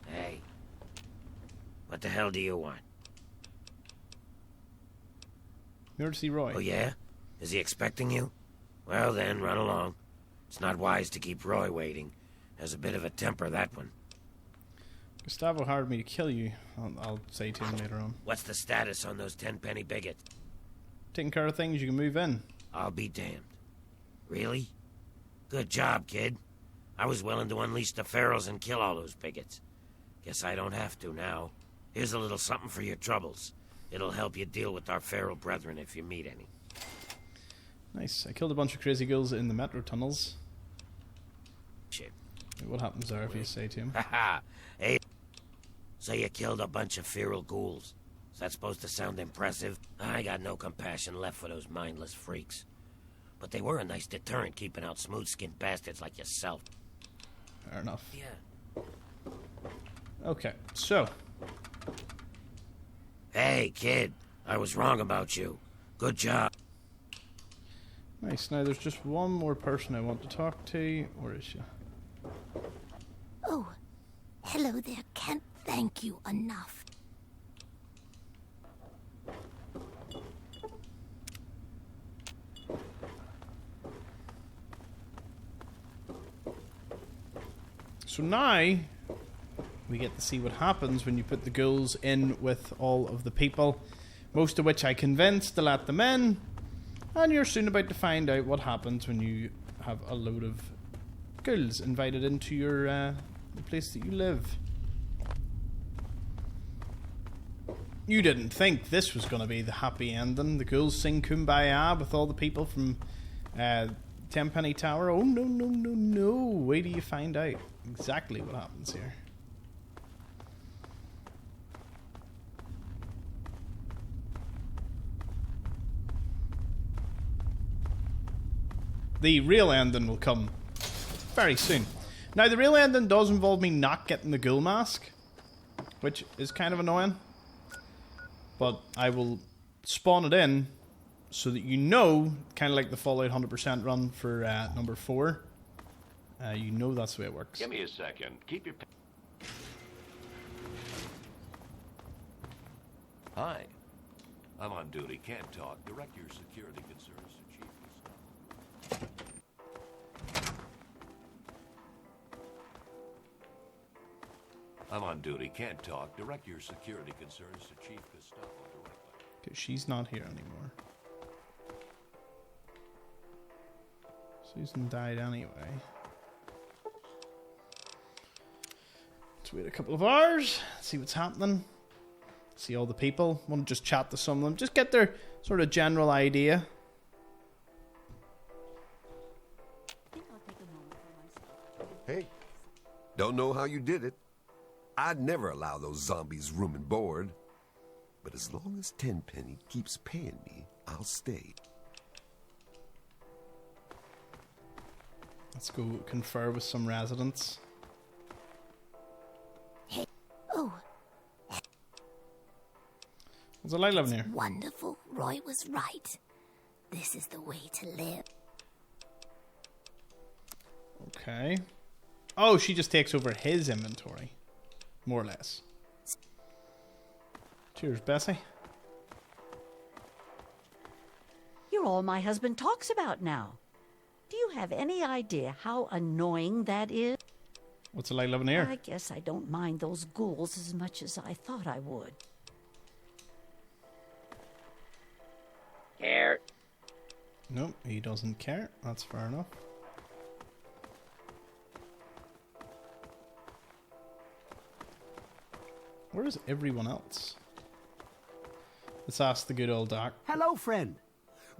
S11: Hey. What the hell do you want?
S1: Here to see Roy.
S11: Oh, yeah? Is he expecting you? Well, then, run along. It's not wise to keep Roy waiting. Has a bit of a temper, that one.
S1: Gustavo hired me to kill you. I'll say to him later on.
S11: What's the status on those tenpenny bigots?
S1: Taking care of things, you can move in.
S11: I'll be damned. Really? Good job, kid. I was willing to unleash the ferals and kill all those bigots. Guess I don't have to now. Here's a little something for your troubles. It'll help you deal with our feral brethren if you meet any.
S1: Nice. I killed a bunch of crazy ghouls in the metro tunnels.
S11: Shit.
S1: What happens there if you say to him?
S11: Haha. Hey. So you killed a bunch of feral ghouls. Is that supposed to sound impressive? I got no compassion left for those mindless freaks. But they were a nice deterrent keeping out smooth-skinned bastards like yourself.
S1: Fair enough.
S11: Yeah.
S1: Okay, so.
S11: Hey, kid. I was wrong about you. Good job.
S1: Nice. Now there's just one more person I want to talk to. Where is she?
S12: Oh, hello there. Can't thank you enough.
S1: So now we get to see what happens when you put the ghouls in with all of the people, most of which I convinced to let them in. And you're soon about to find out what happens when you have a load of ghouls invited into your the place that you live. You didn't think this was going to be the happy ending. The ghouls sing Kumbaya with all the people from Tenpenny Tower. Oh, no, no, no, no. Wait till you find out exactly what happens here. The real ending will come very soon. Now, the real ending does involve me not getting the ghoul mask, which is kind of annoying. But I will spawn it in so that you know, kind of like the Fallout 100% run for number 4. You know that's the way it works.
S9: Give me a second. Keep your... Hi. I'm on duty. Can't talk. Direct your security concerns to Chief Gustavo. I'm on duty. Can't talk. Direct your security concerns to Chief Gustavo directly.
S1: Okay, she's not here anymore. Susan died anyway. Let's wait a couple of hours, see what's happening. See all the people. Want to just chat to some of them. Just get their sort of general idea.
S7: Hey, don't know how you did it. I'd never allow those zombies room and board. But as long as Tenpenny keeps paying me, I'll stay.
S1: Let's go confer with some residents.
S12: Hey, oh,
S1: What's it like living here?
S12: wonderful. Roy was right. This is the way to live.
S1: Okay. Oh, she just takes over his inventory. More or less. Cheers, Bessie.
S3: You're all my husband talks about now. Do you have any idea how annoying that is?
S1: What's it like living here?
S3: I guess I don't mind those ghouls as much as I thought I would.
S2: Care.
S1: Nope, he doesn't care. That's fair enough. Where is everyone else? Let's ask the good old doc.
S4: Hello, friend.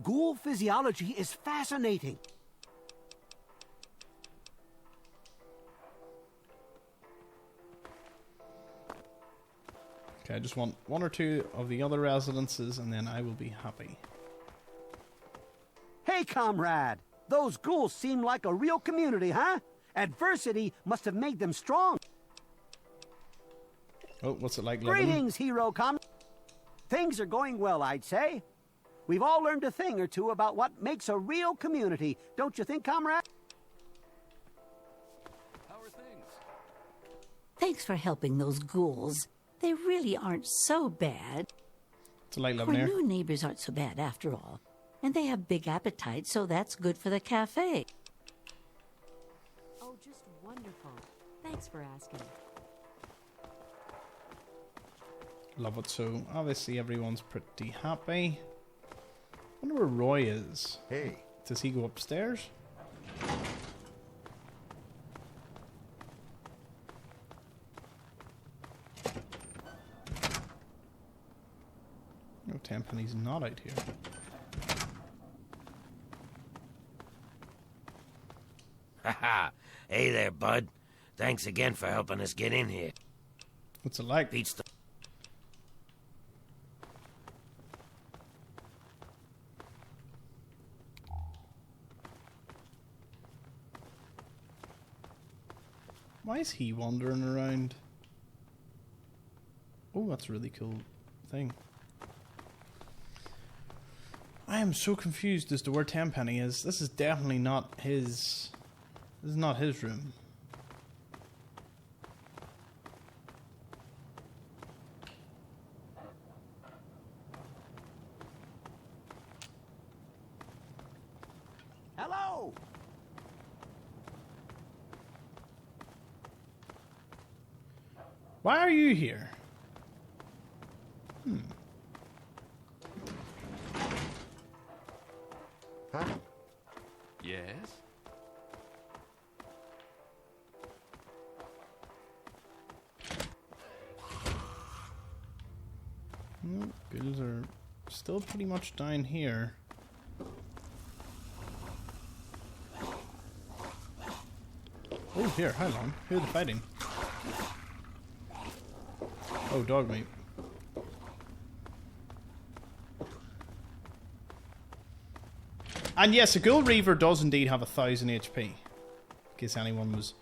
S4: Ghoul physiology is fascinating.
S1: Okay, I just want one or two of the other residences and then I will be happy.
S4: Hey, comrade. Those ghouls seem like a real community, huh? Adversity must have made them strong.
S1: Oh, what's it like living?
S4: Greetings, hero Things are going well, I'd say. We've all learned a thing or two about what makes a real community, don't you think, comrade?
S6: How are things?
S3: Thanks for helping those ghouls. They really aren't so bad.
S1: What's it like
S3: Our
S1: living here?
S3: new neighbors aren't so bad after all. And they have big appetites, so that's good for the cafe.
S8: Oh, just wonderful. Thanks for asking.
S1: Love it. So obviously everyone's pretty happy. Wonder where Roy is.
S7: Hey.
S1: Does he go upstairs? No, Tenpenny's not out here.
S11: Haha. Hey there, bud. Thanks again for helping us get in here.
S1: What's it like?
S11: Beats the...
S1: Why is he wandering around? Oh, that's a really cool thing. I am so confused as to where Tenpenny is. This is definitely not his... This is not his room.
S4: Hello!
S1: Why are you here?
S7: Huh?
S6: Yes?
S1: No, ghouls are still pretty much down here. Oh, here, hold on. Who are they fighting? Oh, dog meat. And yes, a Ghoul Reaver does indeed have 1000 HP. In case anyone was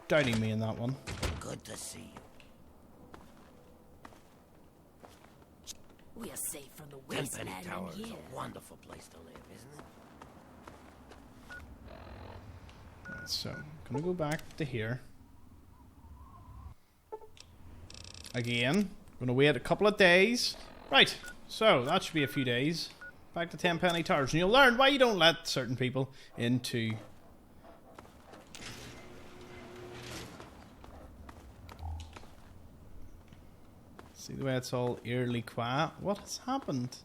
S1: doubting me in that one.
S11: Good to see you.
S12: We are safe from the
S11: Tenpenny
S12: wasteland
S11: Tower
S12: in
S11: is
S12: here.
S11: a wonderful place to live, isn't it?
S1: Right, so, gonna go back to here. Again. Gonna wait a couple of days. Right, so that should be a few days. Back to Tenpenny Towers. And you'll learn why you don't let certain people into... See the way it's all eerily quiet? What has happened?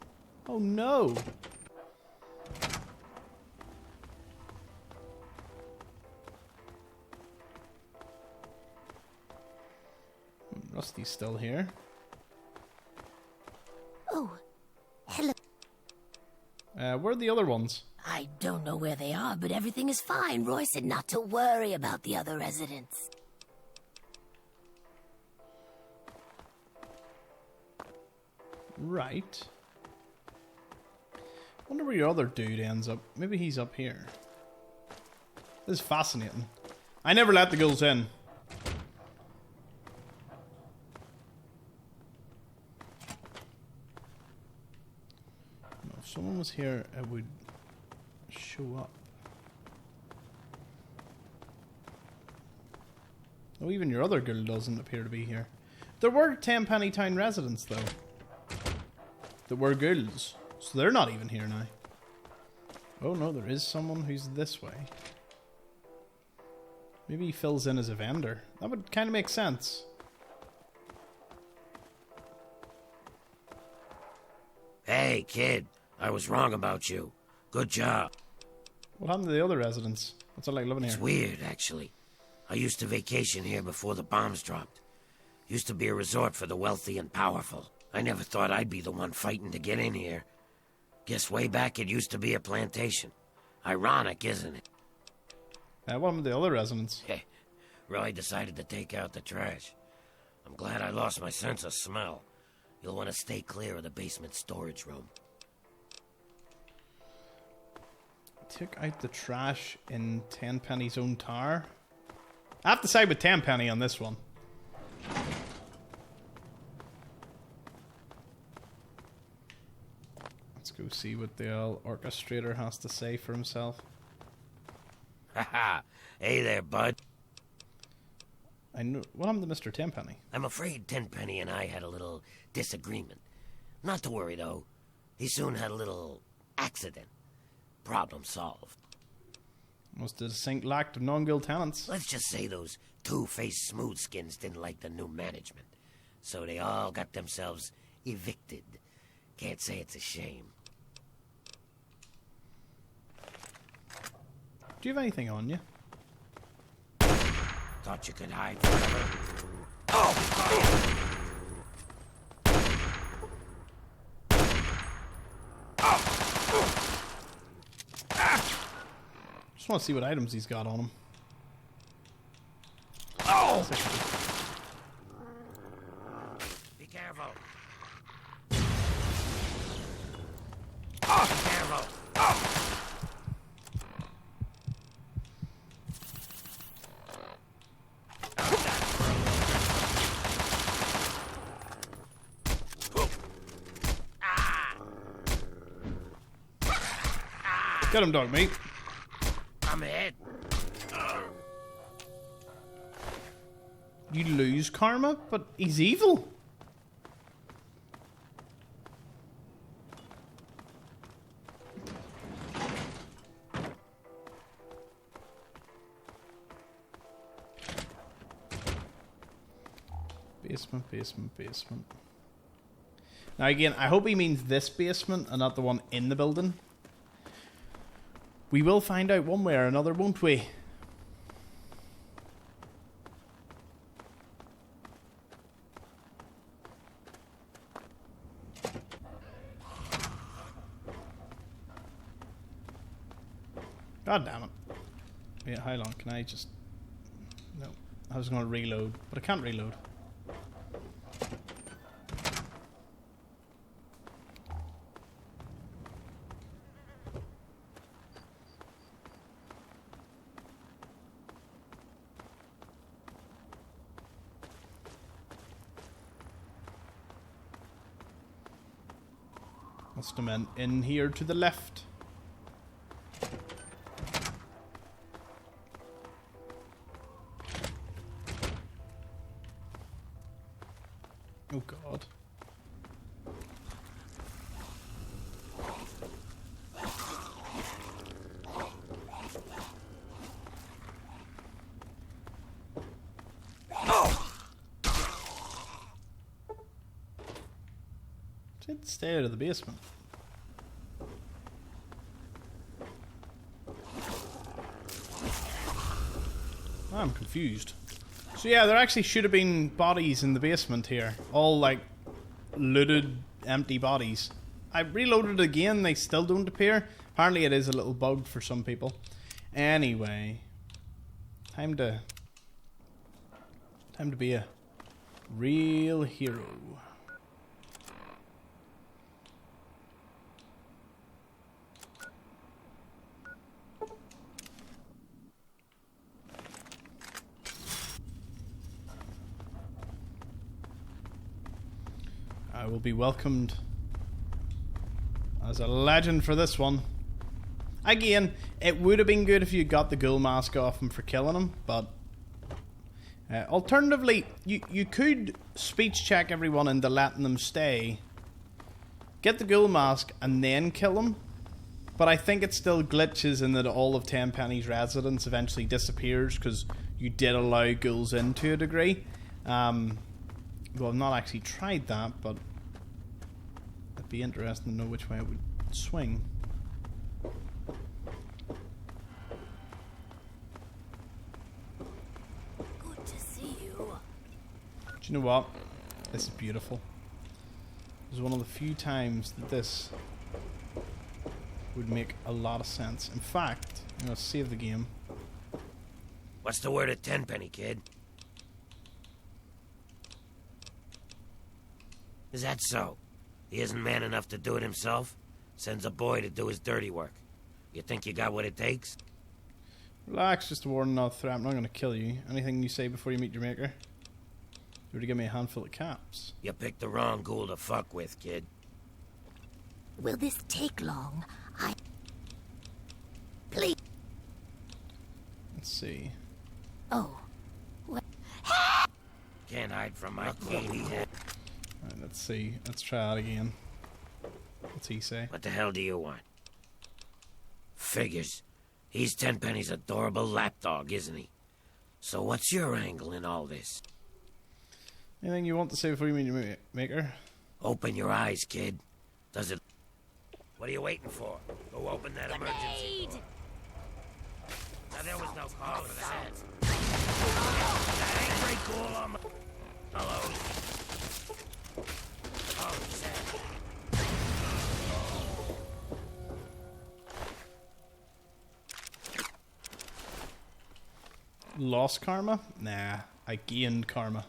S1: Oh no! Rusty's still here.
S12: Oh, hello.
S1: Where are the other ones?
S12: I don't know where they are, but everything is fine. Roy said not to worry about the other residents.
S1: Right. Wonder where your other dude ends up. Maybe he's up here. This is fascinating. I never let the ghouls in. No, if someone was here, it would show up. Oh, even your other ghoul doesn't appear to be here. There were Tenpenny Town residents, though. There were ghouls. So they're not even here now. Oh no, there is someone who's this way. Maybe he fills in as a vendor. That would kind of make sense.
S11: Hey, kid. I was wrong about you. Good job.
S1: What happened to the other residents? What's it like living here?
S11: It's weird, actually. I used to vacation here before the bombs dropped. Used to be a resort for the wealthy and powerful. I never thought I'd be the one fighting to get in here. Guess way back it used to be a plantation. Ironic, isn't it?
S1: What happened to the other residents?
S11: Roy decided to take out the trash. I'm glad I lost my sense of smell. You'll want to stay clear of the basement storage room.
S1: Took out the trash in Tenpenny's own tower. I have to side with Tenpenny on this one. Let's go see what the old orchestrator has to say for himself.
S11: Haha. Hey there, bud.
S1: I know. What happened to Mr. Tenpenny?
S11: I'm afraid Tenpenny and I had a little disagreement. Not to worry, though. He soon had a little accident. Problem solved.
S1: Most of the distinct lack of non-guild tenants.
S11: Let's just say those two-faced smoothskins didn't like the new management. So they all got themselves evicted. Can't say it's a shame.
S1: Do you have anything on you?
S11: Thought you could hide forever. Oh!
S1: Just want to see what items he's got on him.
S11: Oh! Be careful. Oh! Be careful. Oh!
S1: Get him, dog mate.
S11: I'm ahead.
S1: You lose karma, but he's evil. Basement, basement, basement. Now again, I hope he means this basement and not the one in the building. We will find out one way or another, won't we? God damn it. Wait, how long? Can I just... No. I was going to reload, but I can't reload. Must have been in here to the left. Oh God. Stay out of the basement. I'm confused. So yeah, there actually should have been bodies in the basement here. All like looted, empty bodies. I reloaded again, they still don't appear. Apparently it is a little bugged for some people. Anyway. Time to be a real hero. I will be welcomed as a legend for this one. Again, it would have been good if you got the ghoul mask off him for killing him, but alternatively, you could speech check everyone into letting them stay, get the ghoul mask, and then kill him. But I think it still glitches in that all of Tenpenny's residence eventually disappears because you did allow ghouls in to a degree. Well, I've not actually tried that, but it'd be interesting to know which way it would swing.
S12: Good to see you.
S1: Do you know what? This is beautiful. This is one of the few times that this would make a lot of sense. In fact, I'm going to save the game.
S11: What's the word at Tenpenny, kid? Is that so? He isn't man enough to do it himself? Sends a boy to do his dirty work. You think you got what it takes?
S1: Relax, just a warning, not a threat. I'm not going to kill you. Anything you say before you meet your maker? You were to give me a handful of caps.
S11: You picked the wrong ghoul to fuck with, kid.
S12: Will this take long? Please.
S1: Let's see.
S12: Oh. What?
S11: Can't hide from my cane.
S1: Alright, let's see. Let's try that again. What's he say?
S11: What the hell do you want? Figures. He's Tenpenny's adorable lapdog, isn't he? So what's your angle in all this?
S1: Anything you want to say before you meet your maker?
S11: Open your eyes, kid. Does it... What are you waiting for? Go open that emergency door. Now, there was no call for that. That ain't very cool on my... Hello. Oh, Sam.
S1: Lost karma? Nah, I gained karma.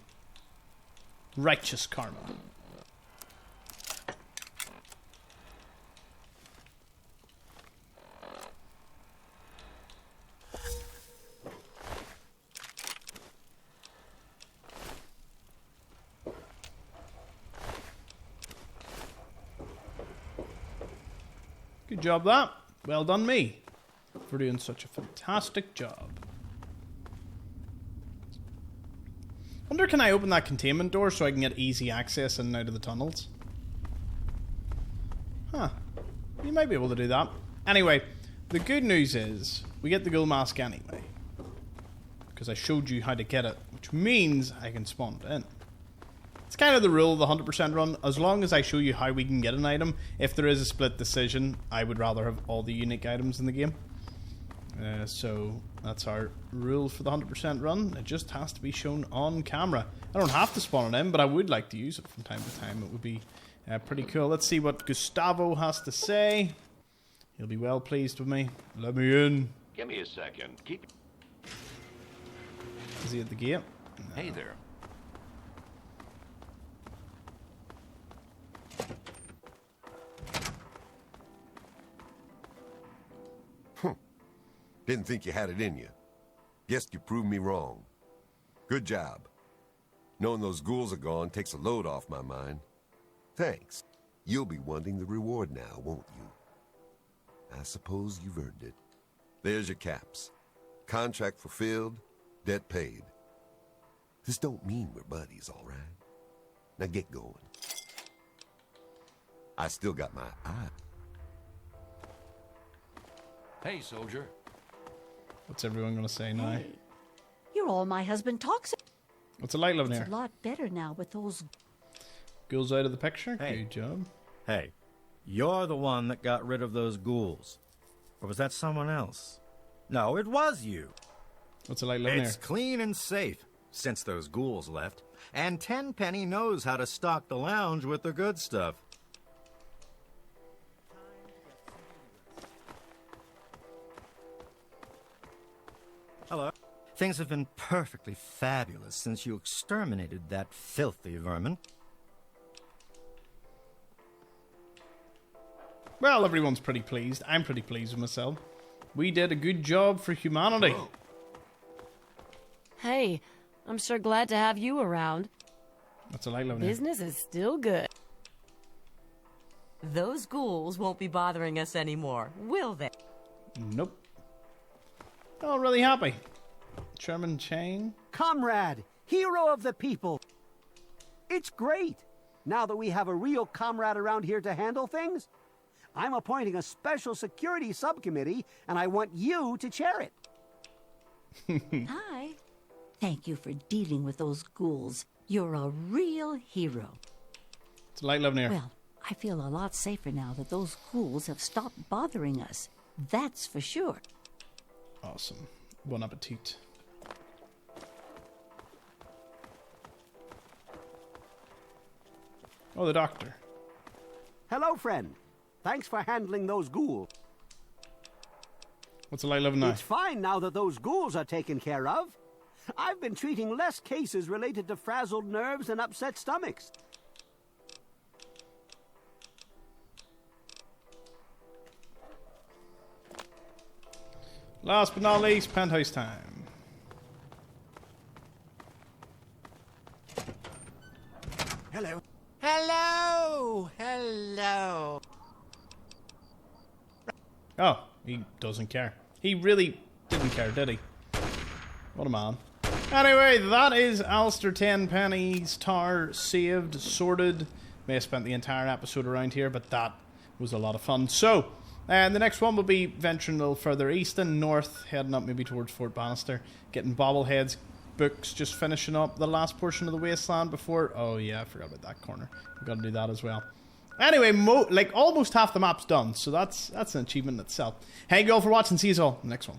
S1: Righteous karma. Good job, that. Well done, me, for doing such a fantastic job. Wonder, can I open that containment door so I can get easy access in and out of the tunnels? Huh. You might be able to do that. Anyway, the good news is we get the ghoul mask anyway, because I showed you how to get it, which means I can spawn it in. It's kind of the rule of the 100% run. As long as I show you how we can get an item, if there is a split decision, I would rather have all the unique items in the game. So that's our rule for the 100% run. It just has to be shown on camera. I don't have to spawn it in, but I would like to use it from time to time. It would be pretty cool. Let's see what Gustavo has to say. He'll be well pleased with me. Let me in.
S9: Give me a second.
S1: Is he at the gate?
S6: No. Hey there.
S7: Didn't think you had it in you. Guess you proved me wrong. Good job. Knowing those ghouls are gone takes a load off my mind. Thanks. You'll be wanting the reward now, won't you? I suppose you've earned it. There's your caps. Contract fulfilled, debt paid. This don't mean we're buddies, all right? Now get going. I still got my eye.
S6: Hey, soldier.
S1: What's everyone going to say now?
S3: Hey, you're all my husband talks about.
S1: What's it like living
S3: It's
S1: here?
S3: a lot better now with those...
S1: Ghouls out of the picture?
S5: Hey.
S1: Good job.
S5: Hey, you're the one that got rid of those ghouls. Or was that someone else? No, it was you.
S1: What's it like living
S5: It's
S1: here?
S5: clean and safe since those ghouls left. And Tenpenny knows how to stock the lounge with the good stuff. Hello. Things have been perfectly fabulous since you exterminated that filthy vermin.
S1: Well, everyone's pretty pleased. I'm pretty pleased with myself. We did a good job for humanity.
S8: Hey, I'm sure glad to have you around.
S1: What's it like living here?
S8: Business is still good.
S13: Those ghouls won't be bothering us anymore, will they?
S1: Nope. Not really happy. Chairman Cheng?
S4: Comrade, hero of the people. It's great. Now that we have a real comrade around here to handle things, I'm appointing a special security subcommittee, and I want you to chair it.
S3: Hi. Thank you for dealing with those ghouls. You're a real hero.
S1: It's a light living here.
S3: Well, I feel a lot safer now that those ghouls have stopped bothering us. That's for sure.
S1: Awesome. Bon appetit. Oh, the doctor.
S4: Hello, friend. Thanks for handling those ghouls.
S1: What's the light living now?
S4: It's fine now that those ghouls are taken care of. I've been treating less cases related to frazzled nerves and upset stomachs.
S1: Last but not least, penthouse time.
S10: Hello. Hello! Hello!
S1: Oh, he doesn't care. He really didn't care, did he? What a man. Anyway, that is Allistair Tenpenny's tower saved, sorted. May have spent the entire episode around here, but that was a lot of fun. So, the next one will be venturing a little further east and north, heading up maybe towards Fort Bannister, getting bobbleheads, books, just finishing up the last portion of the wasteland before... Oh yeah, I forgot about that corner. We've got to do that as well. Anyway, almost half the map's done, so that's an achievement in itself. Thank you all for watching. See you all in the next one.